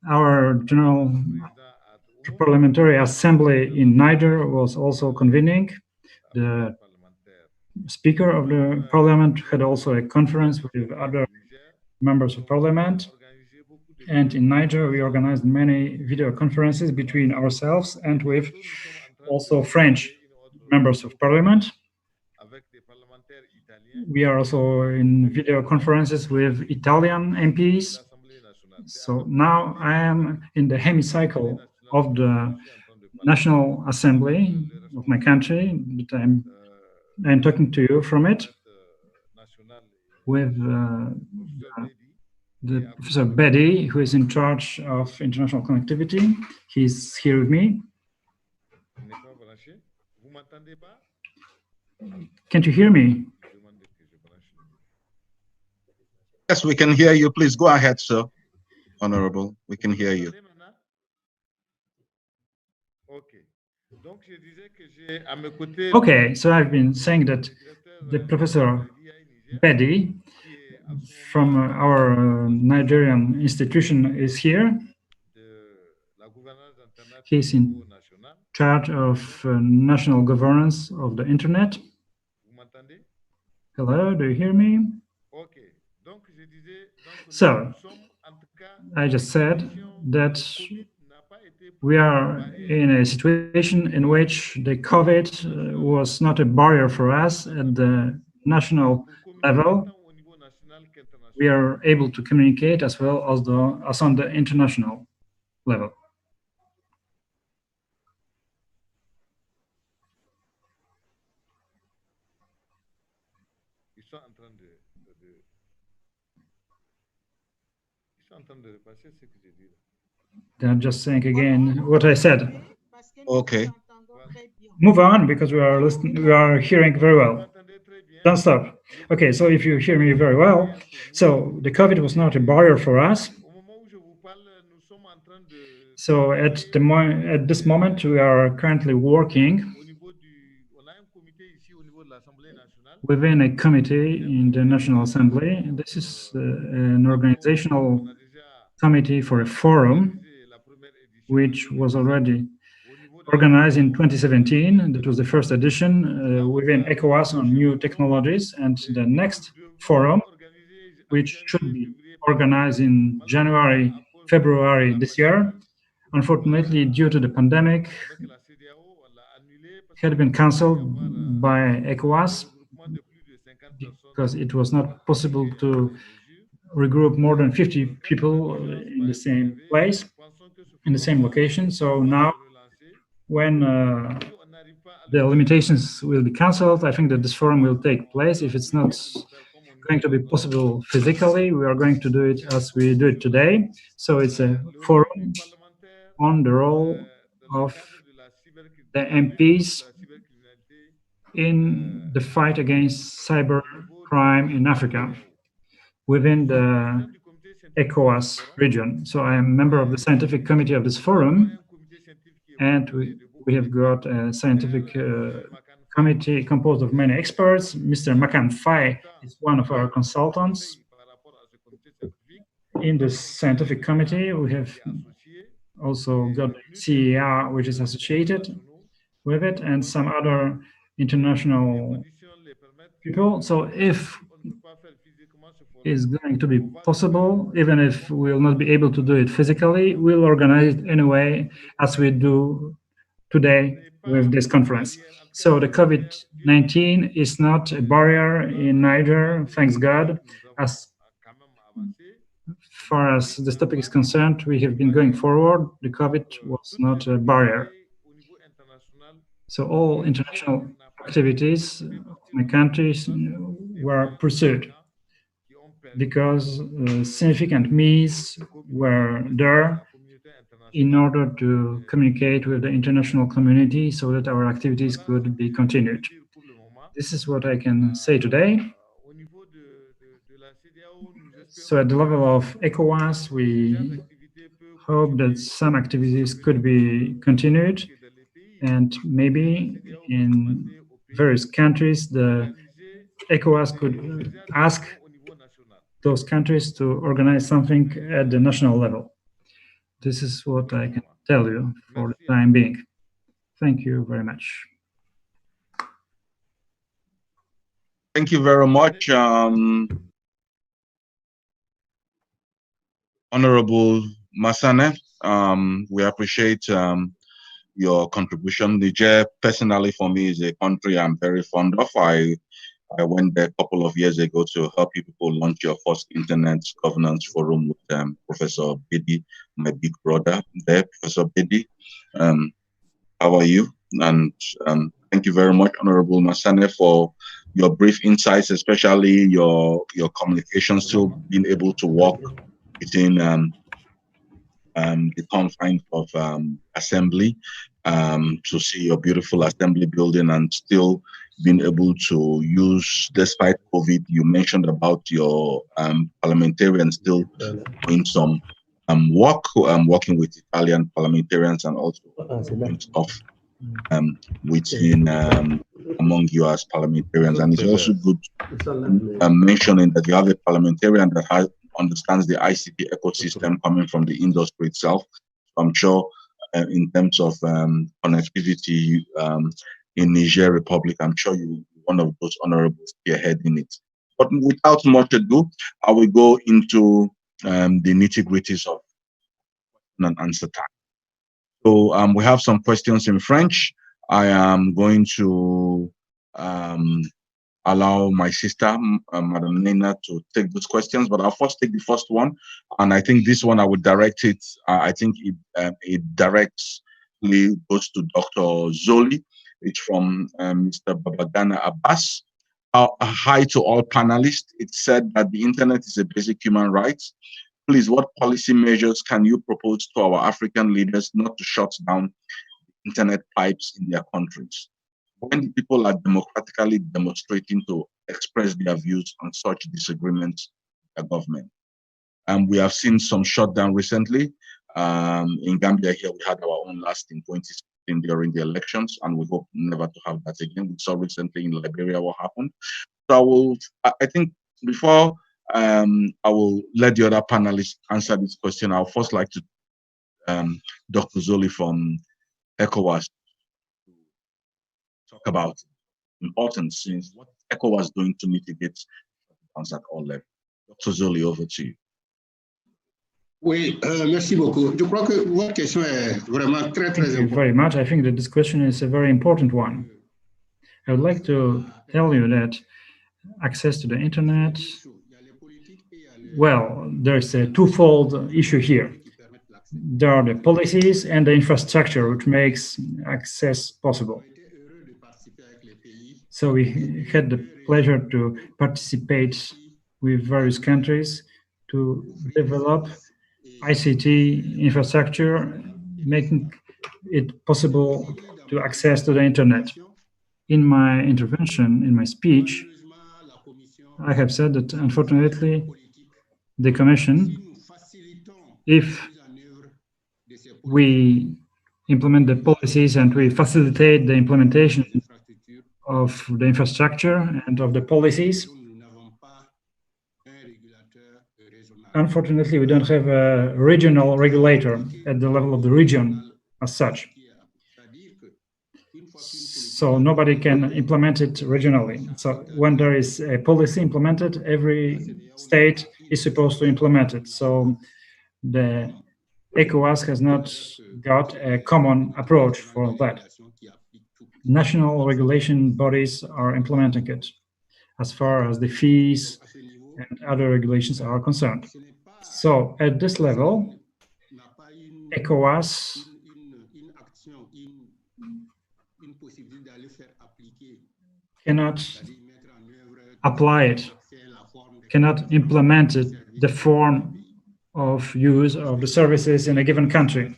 Our General Parliamentary Assembly in Niger was also convening. The Speaker of the Parliament had also a conference with other members of Parliament. And in Niger, we organized many video conferences between ourselves and with also French members of Parliament. We are also in video conferences with Italian MPs. So now I am in the hemicycle of the National Assembly of my country, but I'm talking to you from it with the Professor Bedi, who is in charge of international connectivity. He's here with me. Can't you hear me? Yes, we can hear you. Please go ahead, sir. Honorable, we can hear you. Okay, so I've been saying that the Professor Bedi from our Nigerian institution is here. He's in charge of national governance of the internet. Hello, do you hear me? So, I just said that we are in a situation in which the COVID was not a barrier for us at the national level. We are able to communicate as well as on the international level. They're just saying again what I said. Okay. Move on, because we are listening. We are hearing very well. Don't stop. Okay, so if you hear me very well, so the COVID was not a barrier for us. So at this moment, we are currently working within a committee in the National Assembly. This is an organizational committee for a forum, which was already organized in 2017. That was the first edition within ECOWAS on new technologies. And the next forum, which should be organized in January, February this year, unfortunately, due to the pandemic, had been cancelled by ECOWAS because it was not possible to regroup more than 50 people in the same place, in the same location. So now, when the limitations will be cancelled, I think that this forum will take place. If it's not going to be possible physically, we are going to do it as we do it today. So it's a forum on the role of the MPs in the fight against cyber crime in Africa within the ECOWAS region. So I am a member of the scientific committee of this forum, and we have got a scientific committee composed of many experts. Mr. Nnwakanma is one of our consultants. In the scientific committee, we have also got CER, which is associated with it, and some other international people. So if it's going to be possible, even if we will not be able to do it physically, we'll organize it anyway, as we do today with this conference. So the COVID-19 is not a barrier in Niger, thanks God. As far as this topic is concerned, we have been going forward. The COVID was not a barrier. So all international activities in the countries were pursued because significant means were there in order to communicate with the international community so that our activities could be continued. This is what I can say today. So at the level of ECOWAS, we hope that some activities could be continued, and maybe in various countries, the ECOWAS could ask those countries to organize something at the national level. This is what I can tell you for the time being. Thank you very much. Thank you very much, Honorable Masane. We appreciate your contribution. Niger, personally, for me, is a country I'm very fond of. I went there a couple of years ago to help you people launch your first internet governance forum with Professor Bedi, my big brother there, Professor Bedi. How are you? And thank you very much, Honorable Masane, for your brief insights, especially your communication, still being able to walk within the confines of assembly, to see your beautiful assembly building and still being able to use, despite COVID, you mentioned about your parliamentarians still doing some work, working with Italian parliamentarians and also doing stuff within among you as parliamentarians. And it's also good mentioning that you have a parliamentarian that understands the ICT ecosystem coming from the industry itself. I'm sure in terms of connectivity in Niger Republic, I'm sure you're one of those honorables spearheading it. But without much ado, I will go into the nitty-gritties of an answer time. So we have some questions in French. I am going to allow my sister, Madam Nnenna, to take those questions, but I'll first take the first one. And I think this one I would direct it, I think it directly goes to Dr. Zouli. It's from Mr. Babagana Abbas. Hi to all panelists. It said that the internet is a basic human right. Please, what policy measures can you propose to our African leaders not to shut down internet pipes in their countries when people are democratically demonstrating to express their views on such disagreements with the government? And we have seen some shutdown recently. In Gambia here, we had our own last in 2016 during the elections, and we hope never to have that again. We saw recently in Liberia what happened. So I think before I will let the other panelists answer this question, I'll first like to Dr. Zouli from ECOWAS talk about importance since what ECOWAS doing to mitigate shutdowns at all levels. Dr. Zouli, over to you. Oui, merci beaucoup. Je crois que votre question est vraiment très, très importante. Thank you very much. I think that this question is a very important one. I would like to tell you that access to the internet, well, there's a twofold issue here. There are the policies and the infrastructure which makes access possible. So we had the pleasure to participate with various countries to develop ICT infrastructure, making it possible to access to the internet. In my intervention, in my speech, I have said that unfortunately, the Commission, if we implement the policies and we facilitate the implementation of the infrastructure and of the policies, unfortunately, we don't have a regional regulator at the level of the region as such. So nobody can implement it regionally. So when there is a policy implemented, every state is supposed to implement it. So the ECOWAS has not got a common approach for that. National regulation bodies are implementing it as far as the fees and other regulations are concerned. So at this level, ECOWAS cannot apply it, cannot implement it, the form of use of the services in a given country.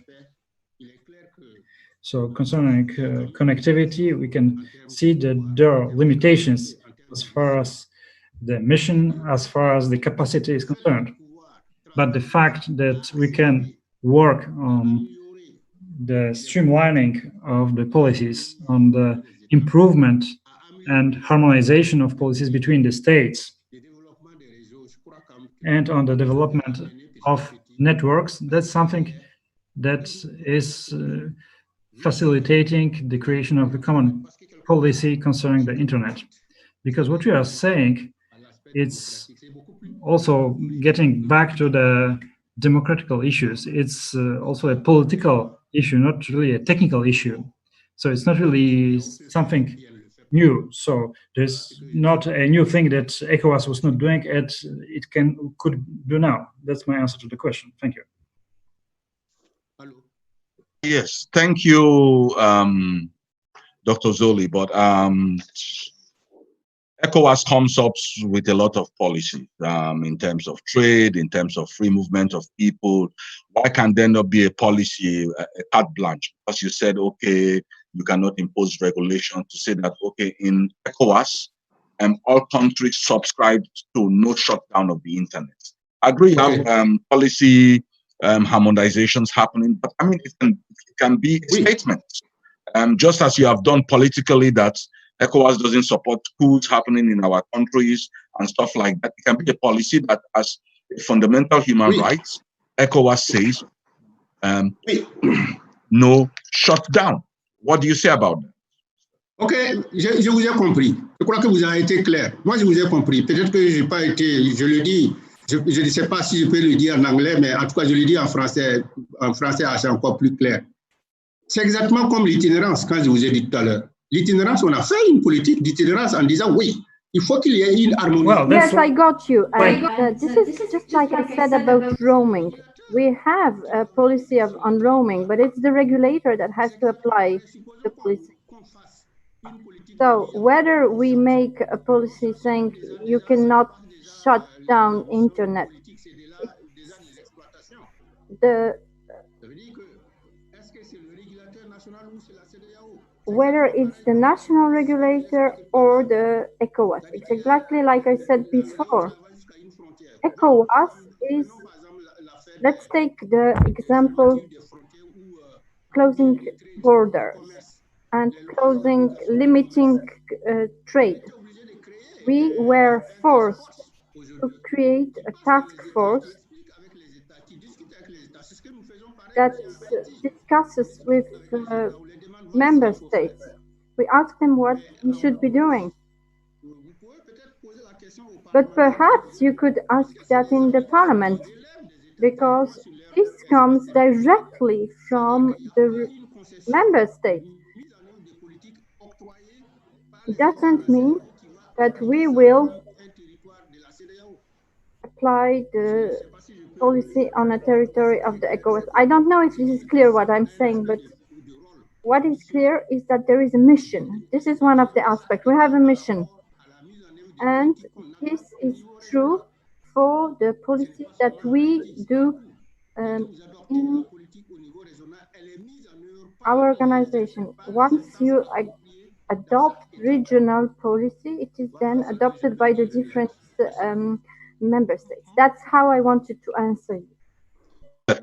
So concerning connectivity, we can see that there are limitations as far as the mission, as far as the capacity is concerned. But the fact that we can work on the streamlining of the policies, on the improvement and harmonization of policies between the states, and on the development of networks, that's something that is facilitating the creation of a common policy concerning the internet. Because what we are saying, it's also getting back to the democratical issues. It's also a political issue, not really a technical issue. So it's not really something new. So there's not a new thing that ECOWAS was not doing, and it could do now. That's my answer to the question. Thank you. Yes, thank you, Dr. Zouli. But ECOWAS comes up with a lot of policies in terms of trade, in terms of free movement of people. Why can there not be a policy, a carte blanche? Because you said, okay, you cannot impose regulation to say that, okay, in ECOWAS, all countries subscribe to no shutdown of the internet. I agree, you have policy harmonizations happening, but I mean, it can be a statement. Just as you have done politically that ECOWAS doesn't support coups happening in our countries and stuff like that. It can be a policy that as a fundamental human rights, ECOWAS says no shutdown. What do you say about that? Ok, je vous ai compris. Je crois que vous avez été clair. Moi, je vous ai compris. Peut-être que je n'ai pas été, je le dis, je ne sais pas si je peux le dire en anglais, mais en tout cas, je le dis en français c'est encore plus clair. C'est exactement comme l'itinérance, quand je vous ai dit tout à l'heure. L'itinérance, on a fait une politique d'itinérance en disant oui, il faut qu'il y ait une harmonie. Well, yes, I got you. And this is just like I said about roaming. We have a policy on roaming, but it's the regulator that has to apply the policy. So whether we make a policy saying you cannot shut down internet, whether it's the national regulator or the ECOWAS. It's exactly like I said before. ECOWAS is, let's take the example, closing borders and limiting trade. We were forced to create a task force that discusses with member states. We ask them what we should be doing. But perhaps you could ask that in the parliament, because this comes directly from the member state. It doesn't mean that we will apply the policy on a territory of the ECOWAS. I don't know if this is clear what I'm saying, but what is clear is that there is a mission. This is one of the aspects. We have a mission. And this is true for the policy that we do in our organization. Once you adopt regional policy, it is then adopted by the different member states. That's how I wanted to answer you.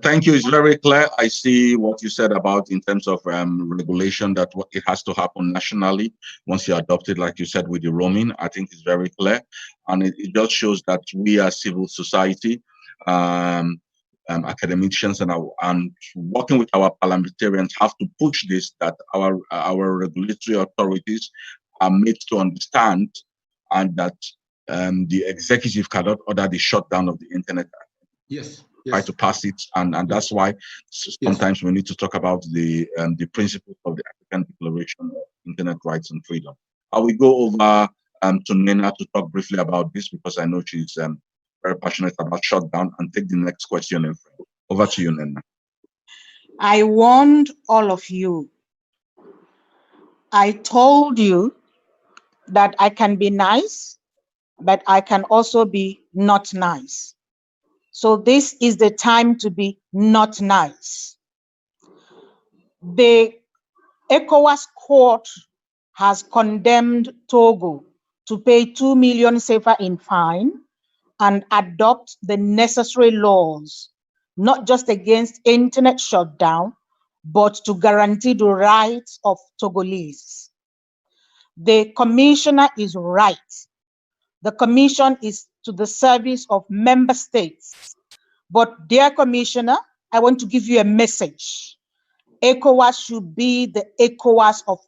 Thank you. It's very clear. I see what you said about in terms of regulation, that it has to happen nationally once you adopt it, like you said, with the roaming. I think it's very clear. And it just shows that we as civil society, academicians and working with our parliamentarians have to push this, that our regulatory authorities are made to understand, and that the executive cannot order the shutdown of the internet. Yes. Try to pass it, and that's why sometimes we need to talk about the principles of the African Declaration of Internet Rights and Freedom. I will go over to Nnenna to talk briefly about this, because I know she's very passionate about shutdown, and take the next question. Over to you, Nnenna. I warned all of you I told you that I can be nice, but I can also be not nice. So this is the time to be not nice. The ECOWAS court has condemned Togo to pay 2 million CFA in fine and adopt the necessary laws, not just against internet shutdown, but to guarantee the rights of Togolese. The commissioner is right. The commission is to the service of member states. But dear commissioner, I want to give you a message. ECOWAS should be the ECOWAS of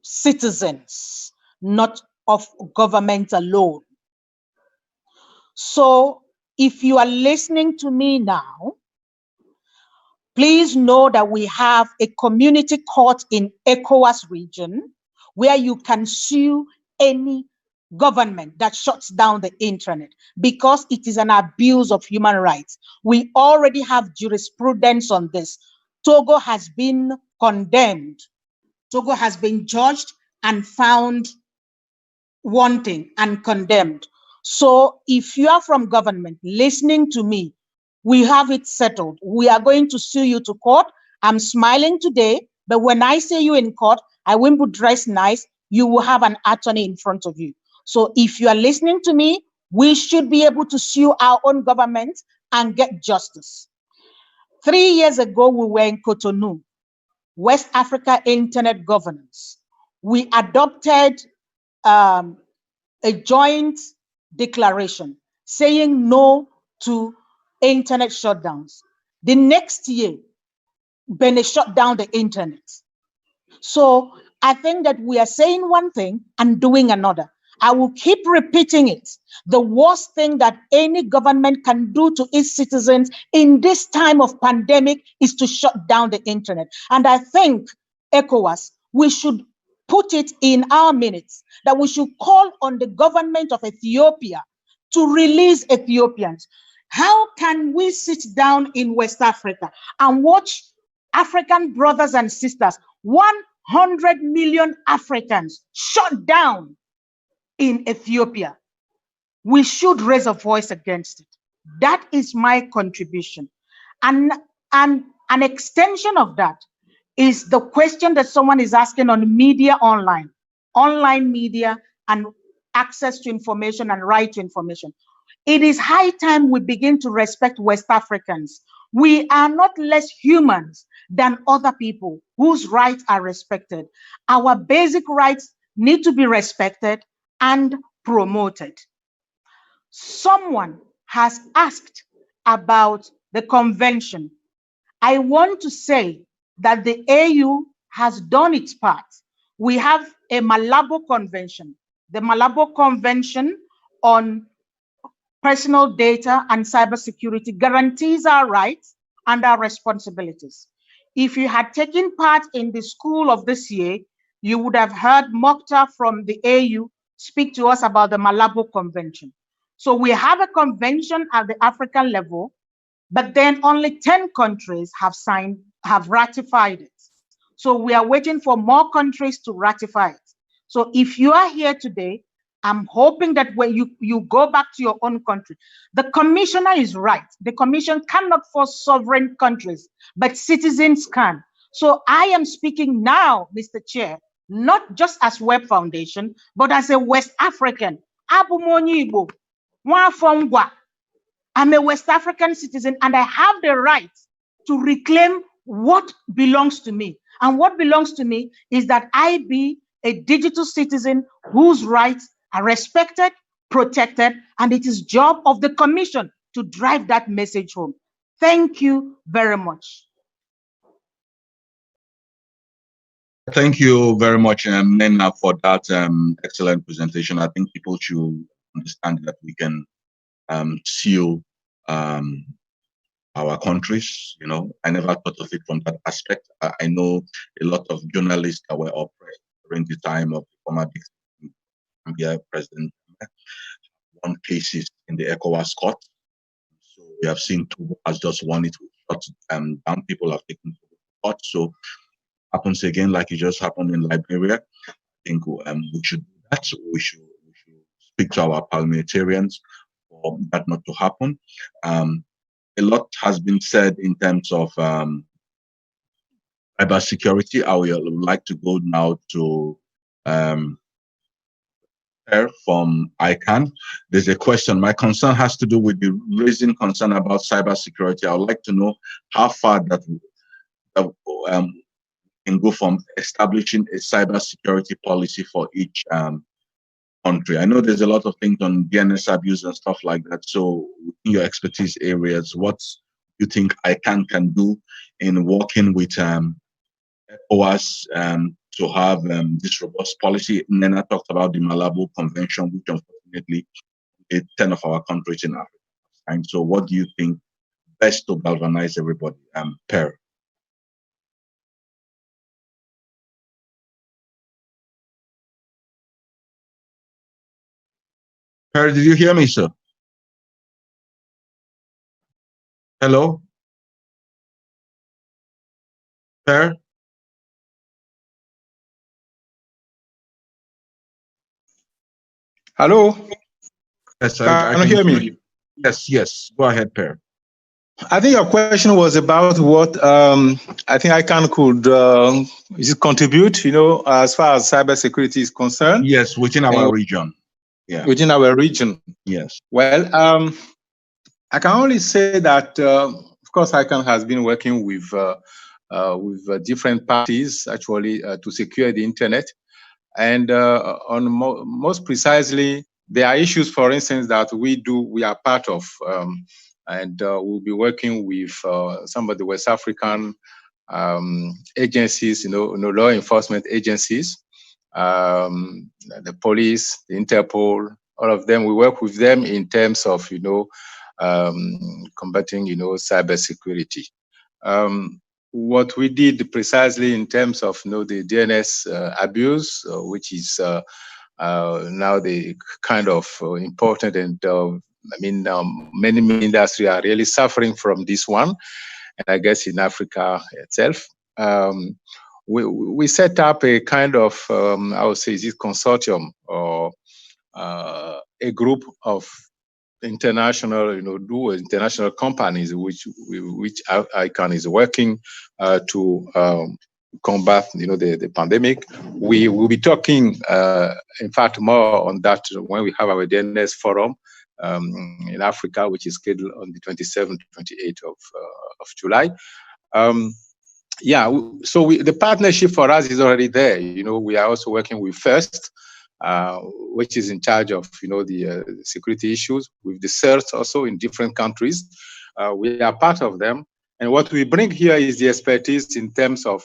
citizens, not of government alone. So if you are listening to me now, please know that we have a community court in ECOWAS region where you can sue any government that shuts down the internet because it is an abuse of human rights. We already have jurisprudence on this. Togo has been condemned. Togo has been judged and found wanting and condemned. So if you are from government listening to me, we have it settled. We are going to sue you to court. I'm smiling today, but when I see you in court, I won't be dressed nice. You will have an attorney in front of you. So if you are listening to me, we should be able to sue our own government and get justice. 3 years ago, we were in Cotonou, West Africa Internet Governance. We adopted a joint declaration saying no to internet shutdowns. The next year, Benin shut down the internet. So I think that we are saying one thing and doing another. I will keep repeating it. The worst thing that any government can do to its citizens in this time of pandemic is to shut down the internet. And I think, ECOWAS, we should put it in our minutes that we should call on the government of Ethiopia to release Ethiopians. How can we sit down in West Africa and watch African brothers and sisters, 100 million Africans shut down in Ethiopia? We should raise a voice against it. That is my contribution. And an extension of that is the question that someone is asking on media online media and access to information and right to information. It is high time we begin to respect West Africans. We are not less humans than other people whose rights are respected. Our basic rights need to be respected and promoted. Someone has asked about the convention. I want to say that the AU has done its part. We have a Malabo Convention, the Malabo Convention on personal data and cybersecurity guarantees our rights and our responsibilities. If you had taken part in the school of this year, you would have heard Mokhtar from the AU speak to us about the Malabo Convention. So we have a convention at the African level, but then only 10 countries have ratified it. So we are waiting for more countries to ratify it. So if you are here today, I'm hoping that when you go back to your own country, the commissioner is right. The commission cannot force sovereign countries, but citizens can. So I am speaking now, Mr. Chair, not just as Web Foundation, but as a West African. I'm a West African citizen and I have the right to reclaim what belongs to me. And what belongs to me is that I be a digital citizen whose rights are respected, protected, and it is job of the commission to drive that message home. Thank you very much. Thank you very much, Nnenna, for that excellent presentation. I think people should understand that we can sue our countries. You know, I never thought of it from that aspect. I know a lot of journalists that were oppressed during the time of the former President won cases in the ECOWAS court. So we have seen Togo has just won it. Down people have taken to the court. So happens again like it just happened in Liberia. I think we should do that. We should speak to our parliamentarians for that not to happen. A lot has been said in terms of cybersecurity. I would like to go now to Pierre from ICANN. There's a question. My concern has to do with the raising concern about cybersecurity. I would like to know how far that can go from establishing a cybersecurity policy for each country. I know there's a lot of things on DNS abuse and stuff like that. So in your expertise areas, what you think ICANN can do in working with ECOWAS to have this robust policy? Nnenna talked about the Malabo Convention, which unfortunately 10 of our countries in Africa. And so what do you think best to galvanize everybody? Pierre. Pierre, did you hear me, sir? Hello? Pierre? Hello? Yes, can you hear me? Yes. Go ahead, Pierre. I think your question was about what I think ICANN could contribute, as far as cybersecurity is concerned. Yes, within our region. Yeah. Within our region. Yes. Well, I can only say that, of course, ICANN has been working with different parties actually to secure the internet, and most precisely, there are issues, for instance, that we are part of, and we'll be working with some of the West African agencies, law enforcement agencies, the police, the Interpol, all of them. We work with them in terms of, combating, cybersecurity. What we did precisely in terms of, the DNS abuse, which is now the kind of important, and many industries are really suffering from this one, and I guess in Africa itself. We set up a kind of, I would say, is it consortium or a group of international, international companies which ICANN is working to combat, the pandemic. We will be talking, in fact, more on that when we have our DNS forum in Africa, which is scheduled on the 27th to 28th of July. So the partnership for us is already there. We are also working with FIRST, which is in charge of, the security issues, with the CERT also in different countries. We are part of them. And what we bring here is the expertise in terms of,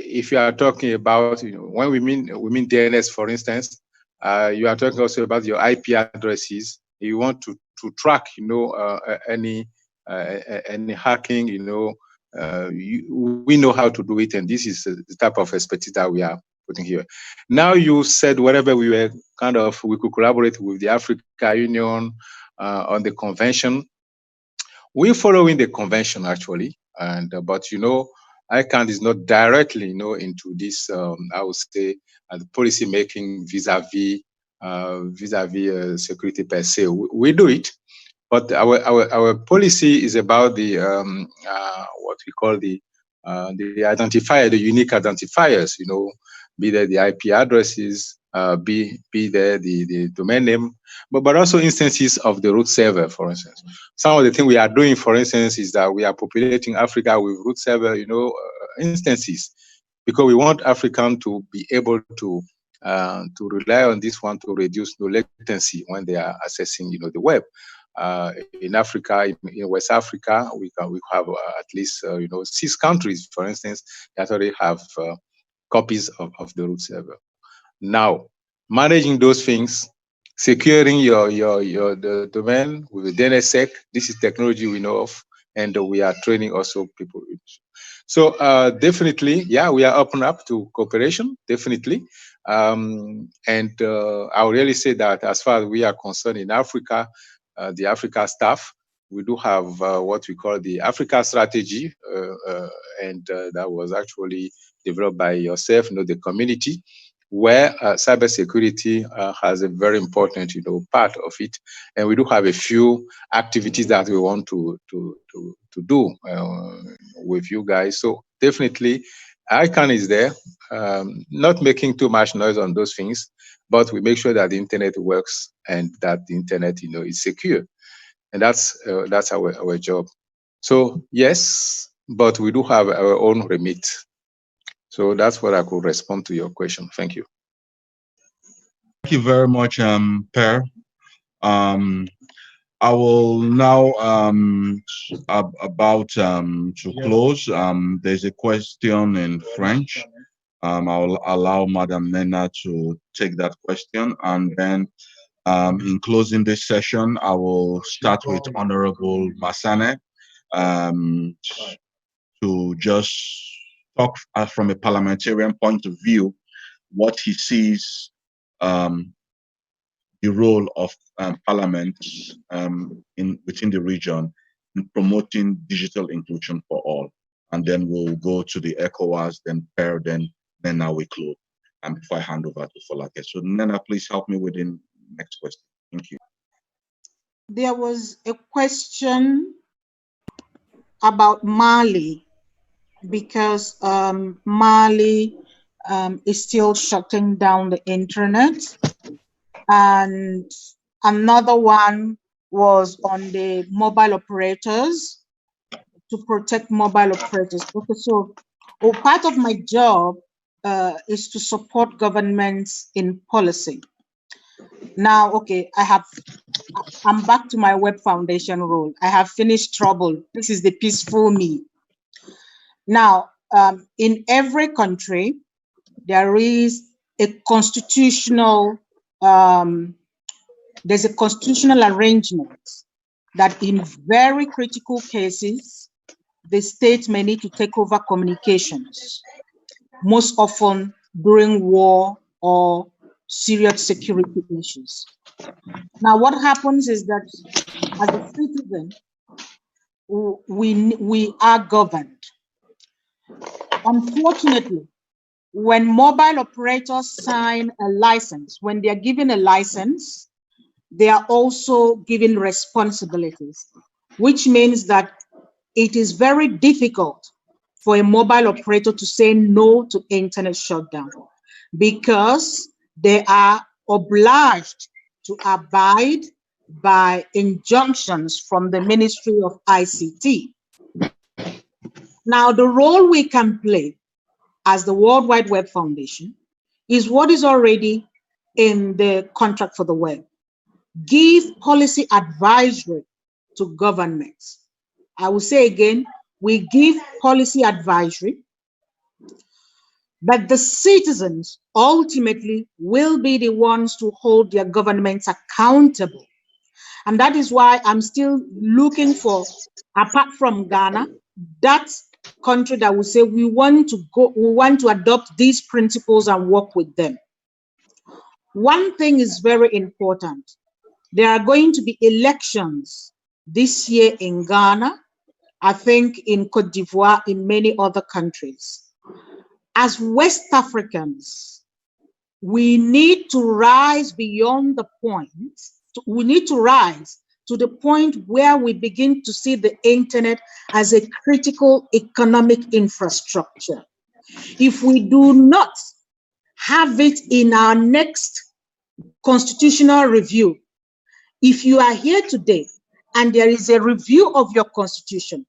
if you are talking about, when we mean DNS, for instance, you are talking also about your IP addresses. You want to track, any hacking, we know how to do it, and this is the type of expertise that we are putting here. Now, you said wherever we could collaborate with the Africa Union on the convention. We're following the convention actually, but ICANN is not directly into this. I would say the policy making vis-a-vis security per se. We do it. But our policy is about the what we call the identifier, the unique identifiers. Be there the IP addresses, be there the domain name, but also instances of the root server, for instance. Some of the things we are doing, for instance, is that we are populating Africa with root server, instances, because we want Africans to be able to rely on this one to reduce the latency when they are accessing, the web. In Africa, in West Africa, we have at least 6 countries, for instance, that already have copies of the root server. Now, managing those things, securing the domain with the DNSSEC, this is technology we know of, and we are training also people. So definitely, we are open up to cooperation, definitely. And I will really say that as far as we are concerned in Africa, the Africa staff, we do have what we call the Africa strategy, and that was actually developed by yourself, the community, where cybersecurity has a very important, part of it. And we do have a few activities that we want to do with you guys. So definitely, ICANN is there, not making too much noise on those things, but we make sure that the internet works and that the internet, is secure. And that's our job. So yes, but we do have our own remit. So that's what I could respond to your question. Thank you. Thank you very much, Pierre. I will now about to close. There's a question in French. I'll allow Madam Nnenna to take that question, and then in closing this session, I will start with Honorable Masane to just talk from a parliamentarian point of view, what he sees the role of Parliament within the region in promoting digital inclusion for all. And then we'll go to the ECOWAS, then Pierre, then Nnenna we close. And before I hand over to Folake. So Nnenna, please help me with the next question. Thank you. There was a question about Mali, because Mali is still shutting down the internet. And another one was on the mobile operators, to protect mobile operators. Okay, so part of my job is to support governments in policy. Now, okay, I'm back to my Web Foundation role. I have finished trouble. This is the peaceful me. Now, in every country, there is a constitutional there's a constitutional arrangement that in very critical cases, the state may need to take over communications, most often during war or serious security issues. Now, what happens is that as a citizen, we are governed. Unfortunately, when mobile operators sign a license, when they are given a license, they are also given responsibilities, which means that it is very difficult for a mobile operator to say no to internet shutdown, because they are obliged to abide by injunctions from the Ministry of ICT. Now, the role we can play as the World Wide Web Foundation is what is already in the contract for the web. Give policy advisory to governments. I will say again, we give policy advisory, but the citizens ultimately will be the ones to hold their governments accountable. And that is why I'm still looking for, apart from Ghana, that country that will say we want to adopt these principles and work with them. One thing is very important. There are going to be elections this year in Ghana, I think in Cote d'Ivoire, in many other countries. As West Africans, we need to rise beyond the point. We need to rise to the point where we begin to see the internet as a critical economic infrastructure. If we do not have it in our next constitutional review, if you are here today and there is a review of your constitution,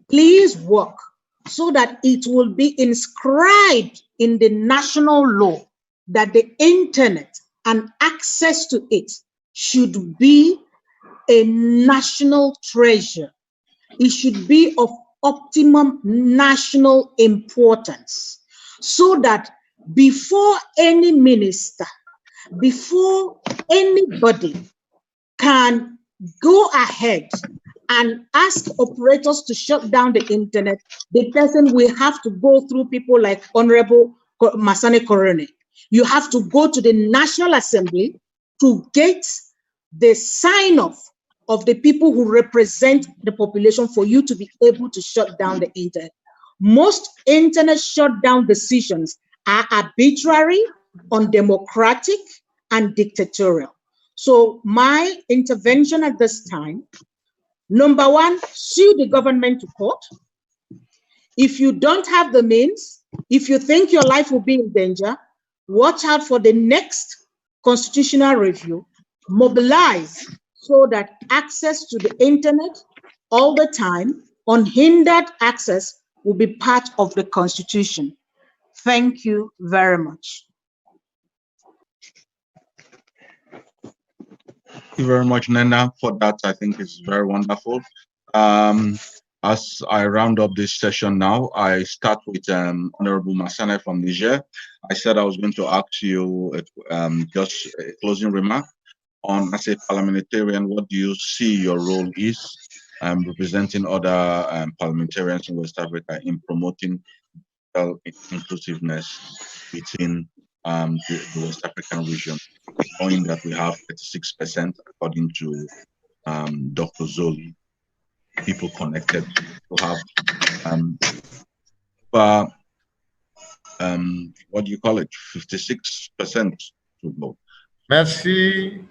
please work so that it will be inscribed in the national law that the internet and access to it should be a national treasure. It should be of optimum national importance, so that before any minister, before anybody can go ahead and ask operators to shut down the internet, the person will have to go through people like Honorable Masane Korone. You have to go to the National Assembly to get the sign-off of the people who represent the population for you to be able to shut down the internet. Most internet shutdown decisions are arbitrary, undemocratic, and dictatorial. So my intervention at this time, number one, sue the government to court. If you don't have the means, if you think your life will be in danger, watch out for the next constitutional review, mobilize so that access to the internet all the time, unhindered access, will be part of the Constitution. Thank you very much. Thank you very much, Nnenna, for that. I think it's very wonderful. As I round up this session now, I start with Honorable Masane from Niger. I said I was going to ask you just a closing remark on, as a parliamentarian, what do you see your role is representing other parliamentarians in West Africa in promoting inclusiveness within the West African region, knowing that we have 36%, according to Dr. Zouli, people connected to have what do you call it, 56% to go. Merci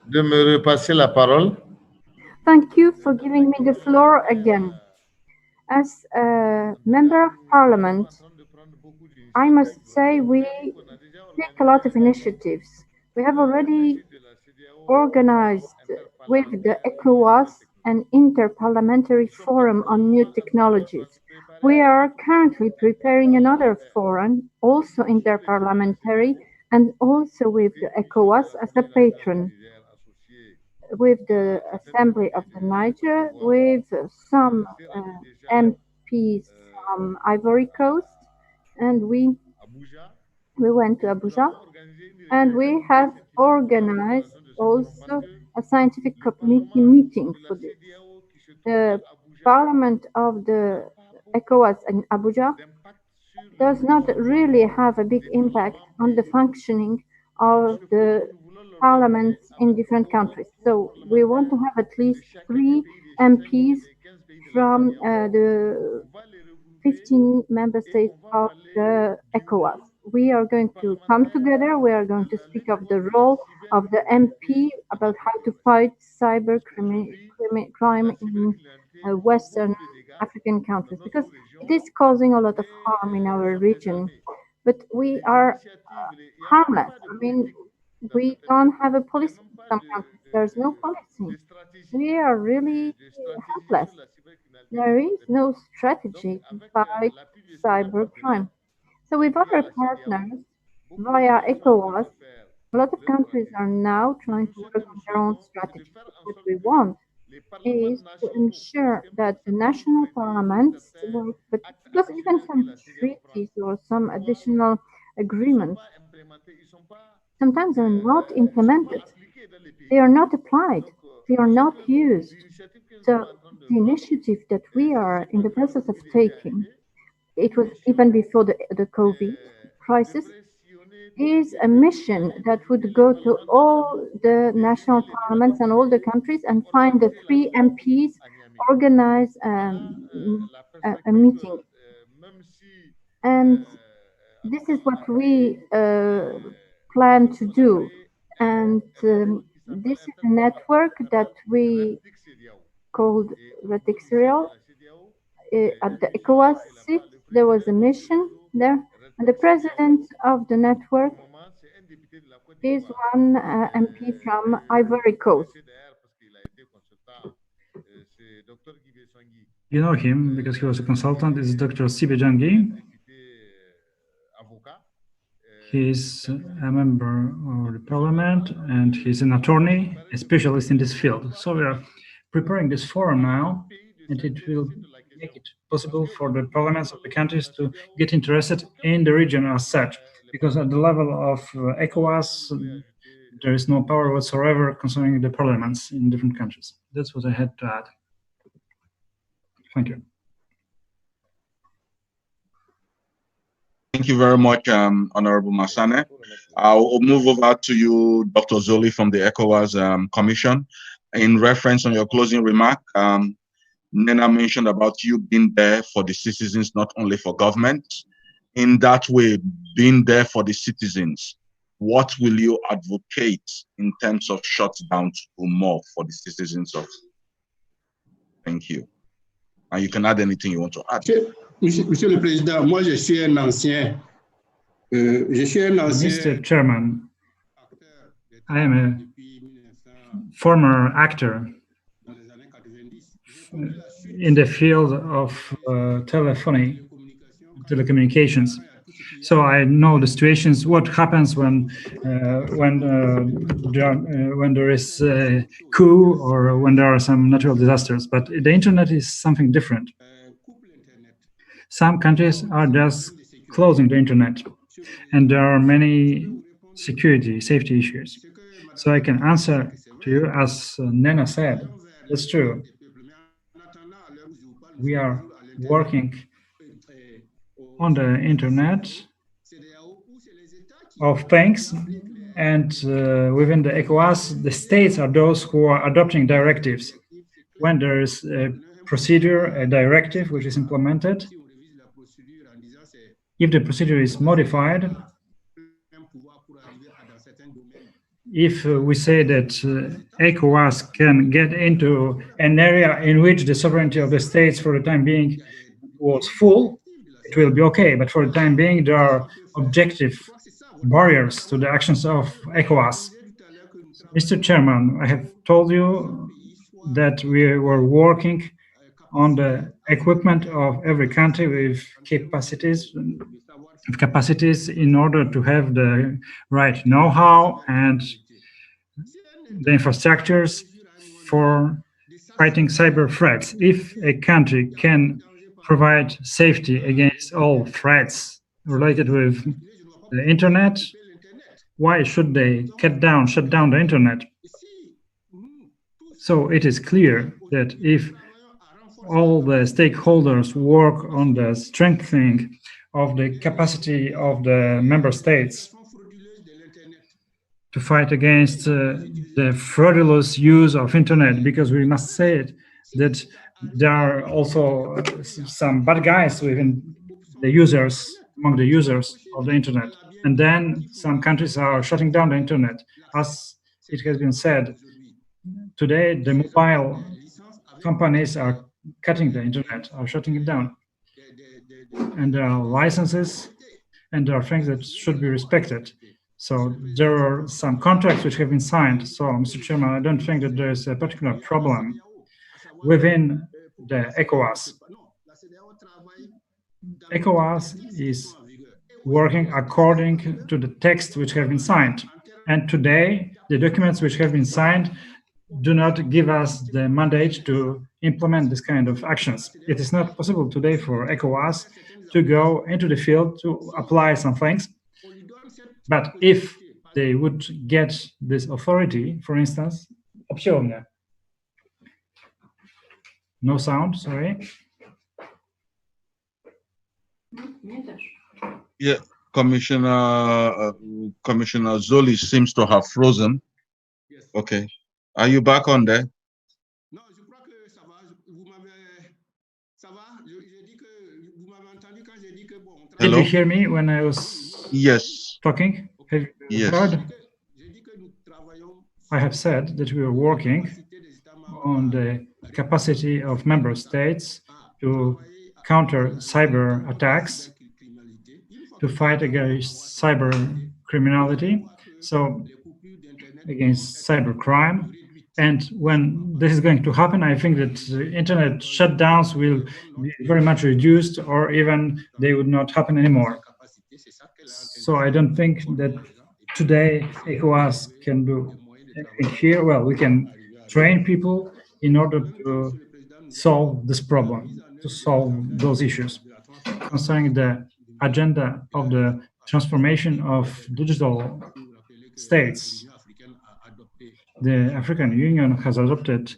de me repasser la parole. Thank you for giving me the floor again. As a member of parliament, I must say we take a lot of initiatives. We have already organized with the ECOWAS an interparliamentary forum on new technologies. We are currently preparing another forum, also interparliamentary, and also with the ECOWAS as a patron, with the Assembly of the Niger, with some MPs from Ivory Coast, and we went to Abuja, and we have organized also a scientific committee meeting for this. The Parliament of the ECOWAS in Abuja does not really have a big impact on the functioning of the parliaments in different countries. So we want to have at least 3 MPs from the 15 member states of the ECOWAS. We are going to come together. We are going to speak of the role of the MP, about how to fight cyber crime in Western African countries, because it is causing a lot of harm in our region. But we are harmless. I mean, we don't have a policy in some countries. There's no policy. We are really helpless. There is no strategy to fight cybercrime. So with other partners, via ECOWAS, a lot of countries are now trying to work on their own strategy. What we want is to ensure that the national parliaments work, but because even some treaties or some additional agreements sometimes are not implemented. They are not applied. They are not used. So the initiative that we are in the process of taking, it was even before the COVID crisis, is a mission that would go to all the national parliaments and all the countries and find the 3 MPs, organize a meeting. And this is what we plan to do. And this is a network that we called Retixerial. At the ECOWAS seat, there was a mission there, and the president of the network is one MP from Ivory Coast. You know him because he was a consultant. It's Dr. Sibe Jangi. He's a member of the parliament and he's an attorney, a specialist in this field. So we are preparing this forum now, and it will make it possible for the parliaments of the countries to get interested in the region as such, because at the level of ECOWAS, there is no power whatsoever concerning the parliaments in different countries. That's what I had to add. Thank you. Thank you very much, Honorable Masane. I'll move over to you, Dr. Zouli from the ECOWAS Commission. in reference on your closing remark, Nnenna mentioned about you being there for the citizens, not only for government. In that way, being there for the citizens, what will you advocate in terms of shutdown to do more for the citizens of? Thank you. And you can add anything you want to add. Monsieur le Président, moi je suis un ancien. Mr. Chairman, I am a former actor in the field of telecommunications. So I know the situations, what happens when there is a coup or when there are some natural disasters. But the internet is something different. Some countries are just closing the internet, and there are many safety issues. So I can answer to you, as Nnenna said, that's true. We are working on the internet of things, and within the ECOWAS, the states are those who are adopting directives. When there is a procedure, a directive which is implemented, if the procedure is modified, if we say that ECOWAS can get into an area in which the sovereignty of the states for the time being was full, it will be okay. But for the time being, there are objective barriers to the actions of ECOWAS. Mr. Chairman, I have told you that we were working on the equipment of every country with capacities in order to have the right know-how and the infrastructures for fighting cyber threats. If a country can provide safety against all threats related with the internet, why should they shut down the internet? So it is clear that if all the stakeholders work on the strengthening of the capacity of the member states to fight against the fraudulent use of internet, because we must say it, that there are also some bad guys within the users, among the users of the internet. And then some countries are shutting down the internet. As it has been said, today the mobile companies are cutting the internet, are shutting it down. And there are licenses and there are things that should be respected. So there are some contracts which have been signed. So, Mr. Chairman, I don't think that there is a particular problem within the ECOWAS. ECOWAS is working according to the text which have been signed. And today, the documents which have been signed do not give us the mandate to implement this kind of actions. It is not possible today for ECOWAS to go into the field to apply some things. But if they would get this authority, for instance, no sound, sorry. Yeah, Commissioner Zouli seems to have frozen. Okay, are you back on there? Did you hear me when I was talking? Have you heard? I have said that we are working on the capacity of member states to counter cyber attacks, to fight against cyber criminality, so against cyber crime. And when this is going to happen, I think that internet shutdowns will be very much reduced, or even they would not happen anymore. So I don't think that today ECOWAS can do anything here. Well, we can train people in order to solve this problem, to solve those issues. Concerning the agenda of the transformation of digital states, the African Union has adopted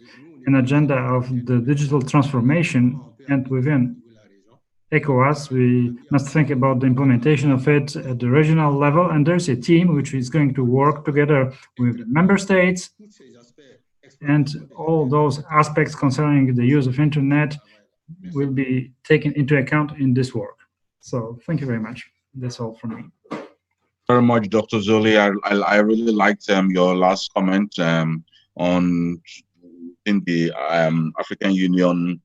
an agenda of the digital transformation, and within ECOWAS, we must think about the implementation of it at the regional level, and there's a team which is going to work together with the member states and all those aspects concerning the use of internet will be taken into account in this work. So thank you very much. That's all from me. Very much, Dr. Zouli. I really liked your last comment on in the African Union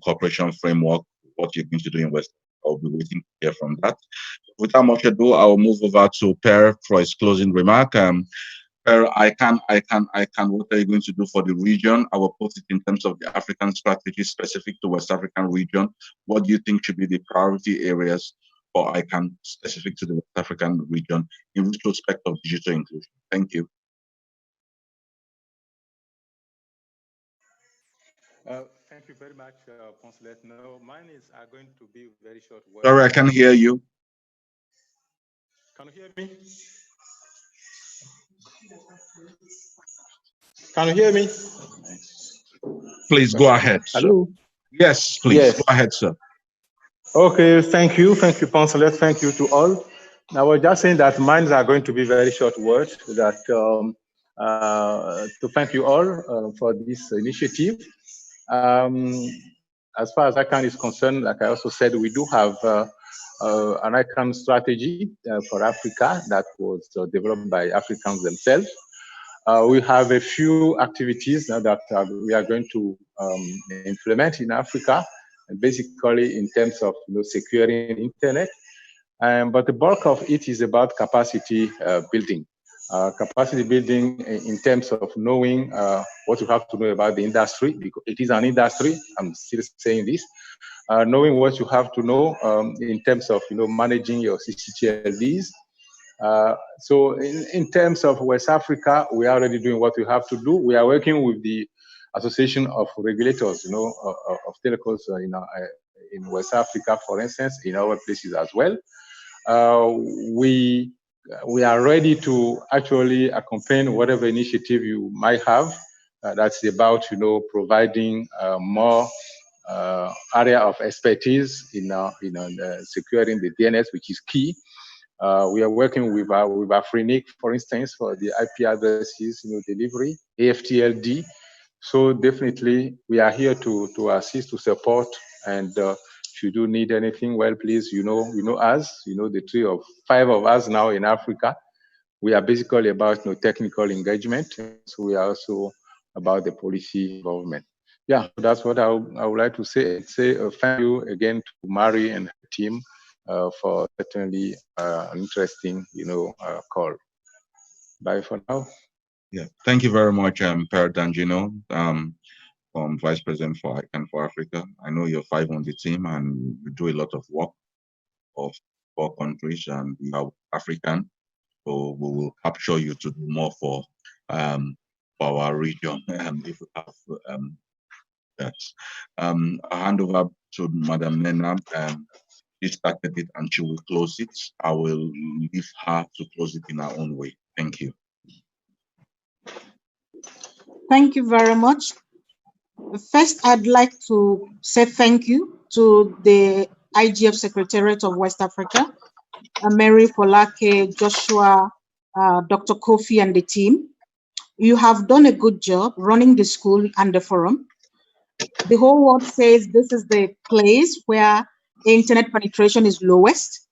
cooperation framework, what you're going to do in West. I'll be waiting to hear from that. Without much ado, I will move over to Pierre for his closing remark. Pierre, what are you going to do for the region? I will put it in terms of the African strategy specific to West African region. What do you think should be the priority areas for ICANN specific to the West African region in retrospect of digital inclusion? Thank you. Thank you very much, Poncelet. No, mine is going to be very short. Sorry, I can't hear you. Can you hear me? Can you hear me? Please go ahead. Hello? Yes, please. Yes. Go ahead, sir. Okay, thank you. Thank you, Poncelet. Thank you to all. I was just saying that mine are going to be very short words, that to thank you all for this initiative. As far as ICANN is concerned, like I also said, we do have an ICANN strategy for Africa that was developed by Africans themselves. We have a few activities now that we are going to implement in Africa, basically in terms of securing internet. But the bulk of it is about capacity building. Capacity building in terms of knowing what you have to know about the industry, because it is an industry. I'm still saying this. Knowing what you have to know in terms of managing your CCTLDs. So in terms of West Africa, we are already doing what we have to do. We are working with the Association of Regulators, of telecoms in West Africa, for instance, in other places as well. We are ready to actually accompany whatever initiative you might have that's about, providing more area of expertise in securing the DNS, which is key. We are working with Afrinic, for instance, for the IP addresses, delivery, AFTLD. So definitely, we are here to assist, to support, and if you do need anything, well, please, you know us, the 5 of us now in Africa. We are basically about technical engagement. So we are also about the policy involvement. Yeah, that's what I would like to say. Thank you again to Mari and her team for certainly an interesting, call. Bye for now. Yeah, thank you very much, Pierre Dandjinou, from Vice President for ICANN for Africa. I know you're 5 on the team and you do a lot of work of 4 countries, and we are African, so we will capture you to do more for our region. If we have that, I'll hand over to Madam Nnenna. She started it and she will close it. I will leave her to close it in her own way. Thank you. Thank you very much. First, I'd like to say thank you to the IGF Secretariat of West Africa, Mary, Folake, Joshua, Dr. Kofi, and the team. You have done a good job running the school and the forum. The whole world says this is the place where internet penetration is lowest,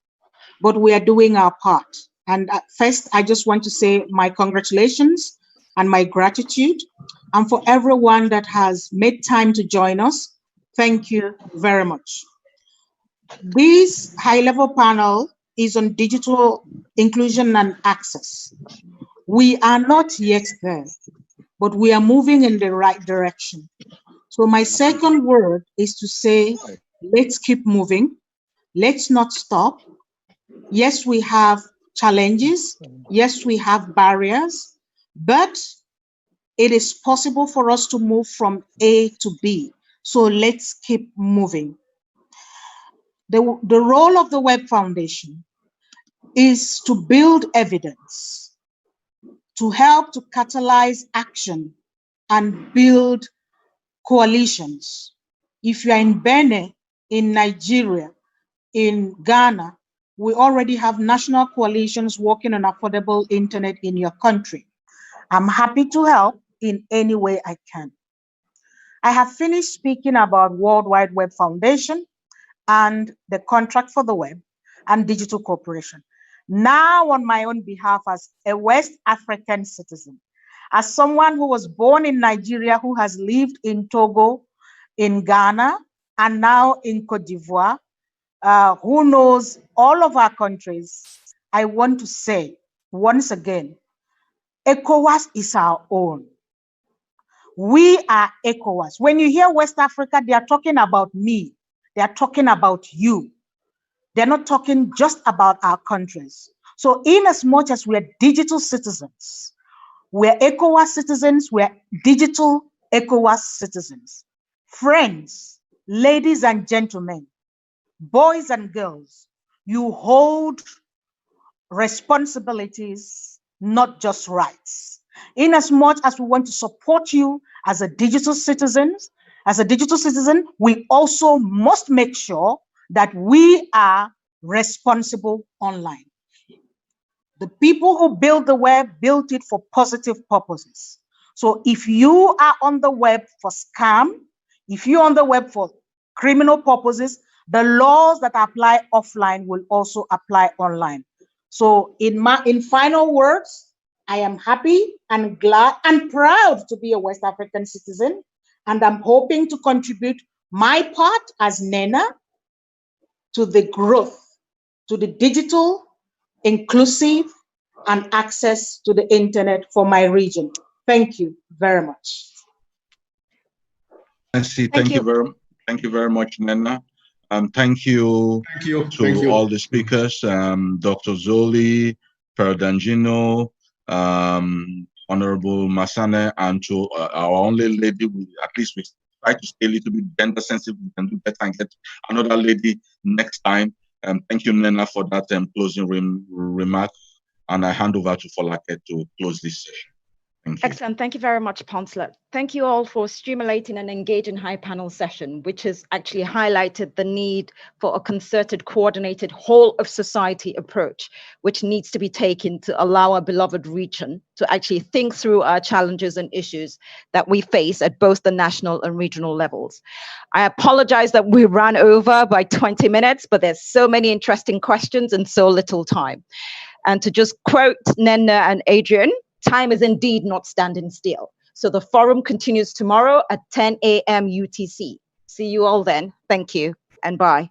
but we are doing our part. And first, I just want to say my congratulations and my gratitude. And for everyone that has made time to join us, thank you very much. This high-level panel is on digital inclusion and access. We are not yet there, but we are moving in the right direction. So my second word is to say, let's keep moving. Let's not stop. Yes, we have challenges. Yes, we have barriers, but it is possible for us to move from A to B. So let's keep moving. The role of the Web Foundation is to build evidence, to help to catalyze action and build coalitions. If you are in Benin, in Nigeria, in Ghana, we already have national coalitions working on affordable internet in your country. I'm happy to help in any way I can. I have finished speaking about World Wide Web Foundation and the contract for the web and digital cooperation. Now, on my own behalf as a West African citizen, as someone who was born in Nigeria, who has lived in Togo, in Ghana, and now in Cote d'Ivoire, who knows all of our countries, I want to say once again, ECOWAS is our own. We are ECOWAS. When you hear West Africa, they are talking about me. They are talking about you. They're not talking just about our countries. So in as much as we're digital citizens, we're ECOWAS citizens, we're digital ECOWAS citizens. Friends, ladies and gentlemen, boys and girls, you hold responsibilities, not just rights. In as much as we want to support you as a digital citizen, we also must make sure that we are responsible online. The people who build the web built it for positive purposes. So if you are on the web for scam, if you're on the web for criminal purposes, the laws that apply offline will also apply online. So in final words, I am happy and glad and proud to be a West African citizen, and I'm hoping to contribute my part as Nnenna to the growth, to the digital, inclusive, and access to the internet for my region. Thank you very much. Thank you very much, Nnenna. Thank you to all the speakers, Dr. Zouli, Pierre Dandjinou, Honorable Masane, and to our only lady. At least we try to stay a little bit gender sensitive. We can do better and get another lady next time. Thank you, Nnenna, for that closing remark. And I hand over to Folake to close this session. Thank you. Excellent. Thank you very much, Poncelet. Thank you all for stimulating and engaging high panel session, which has actually highlighted the need for a concerted, coordinated, whole of society approach, which needs to be taken to allow our beloved region to actually think through our challenges and issues that we face at both the national and regional levels. I apologize that we ran over by 20 minutes, but there's so many interesting questions and so little time. And to just quote Nnenna and Adrian, time is indeed not standing still. So the forum continues tomorrow at 10 a.m. UTC. See you all then. Thank you and bye.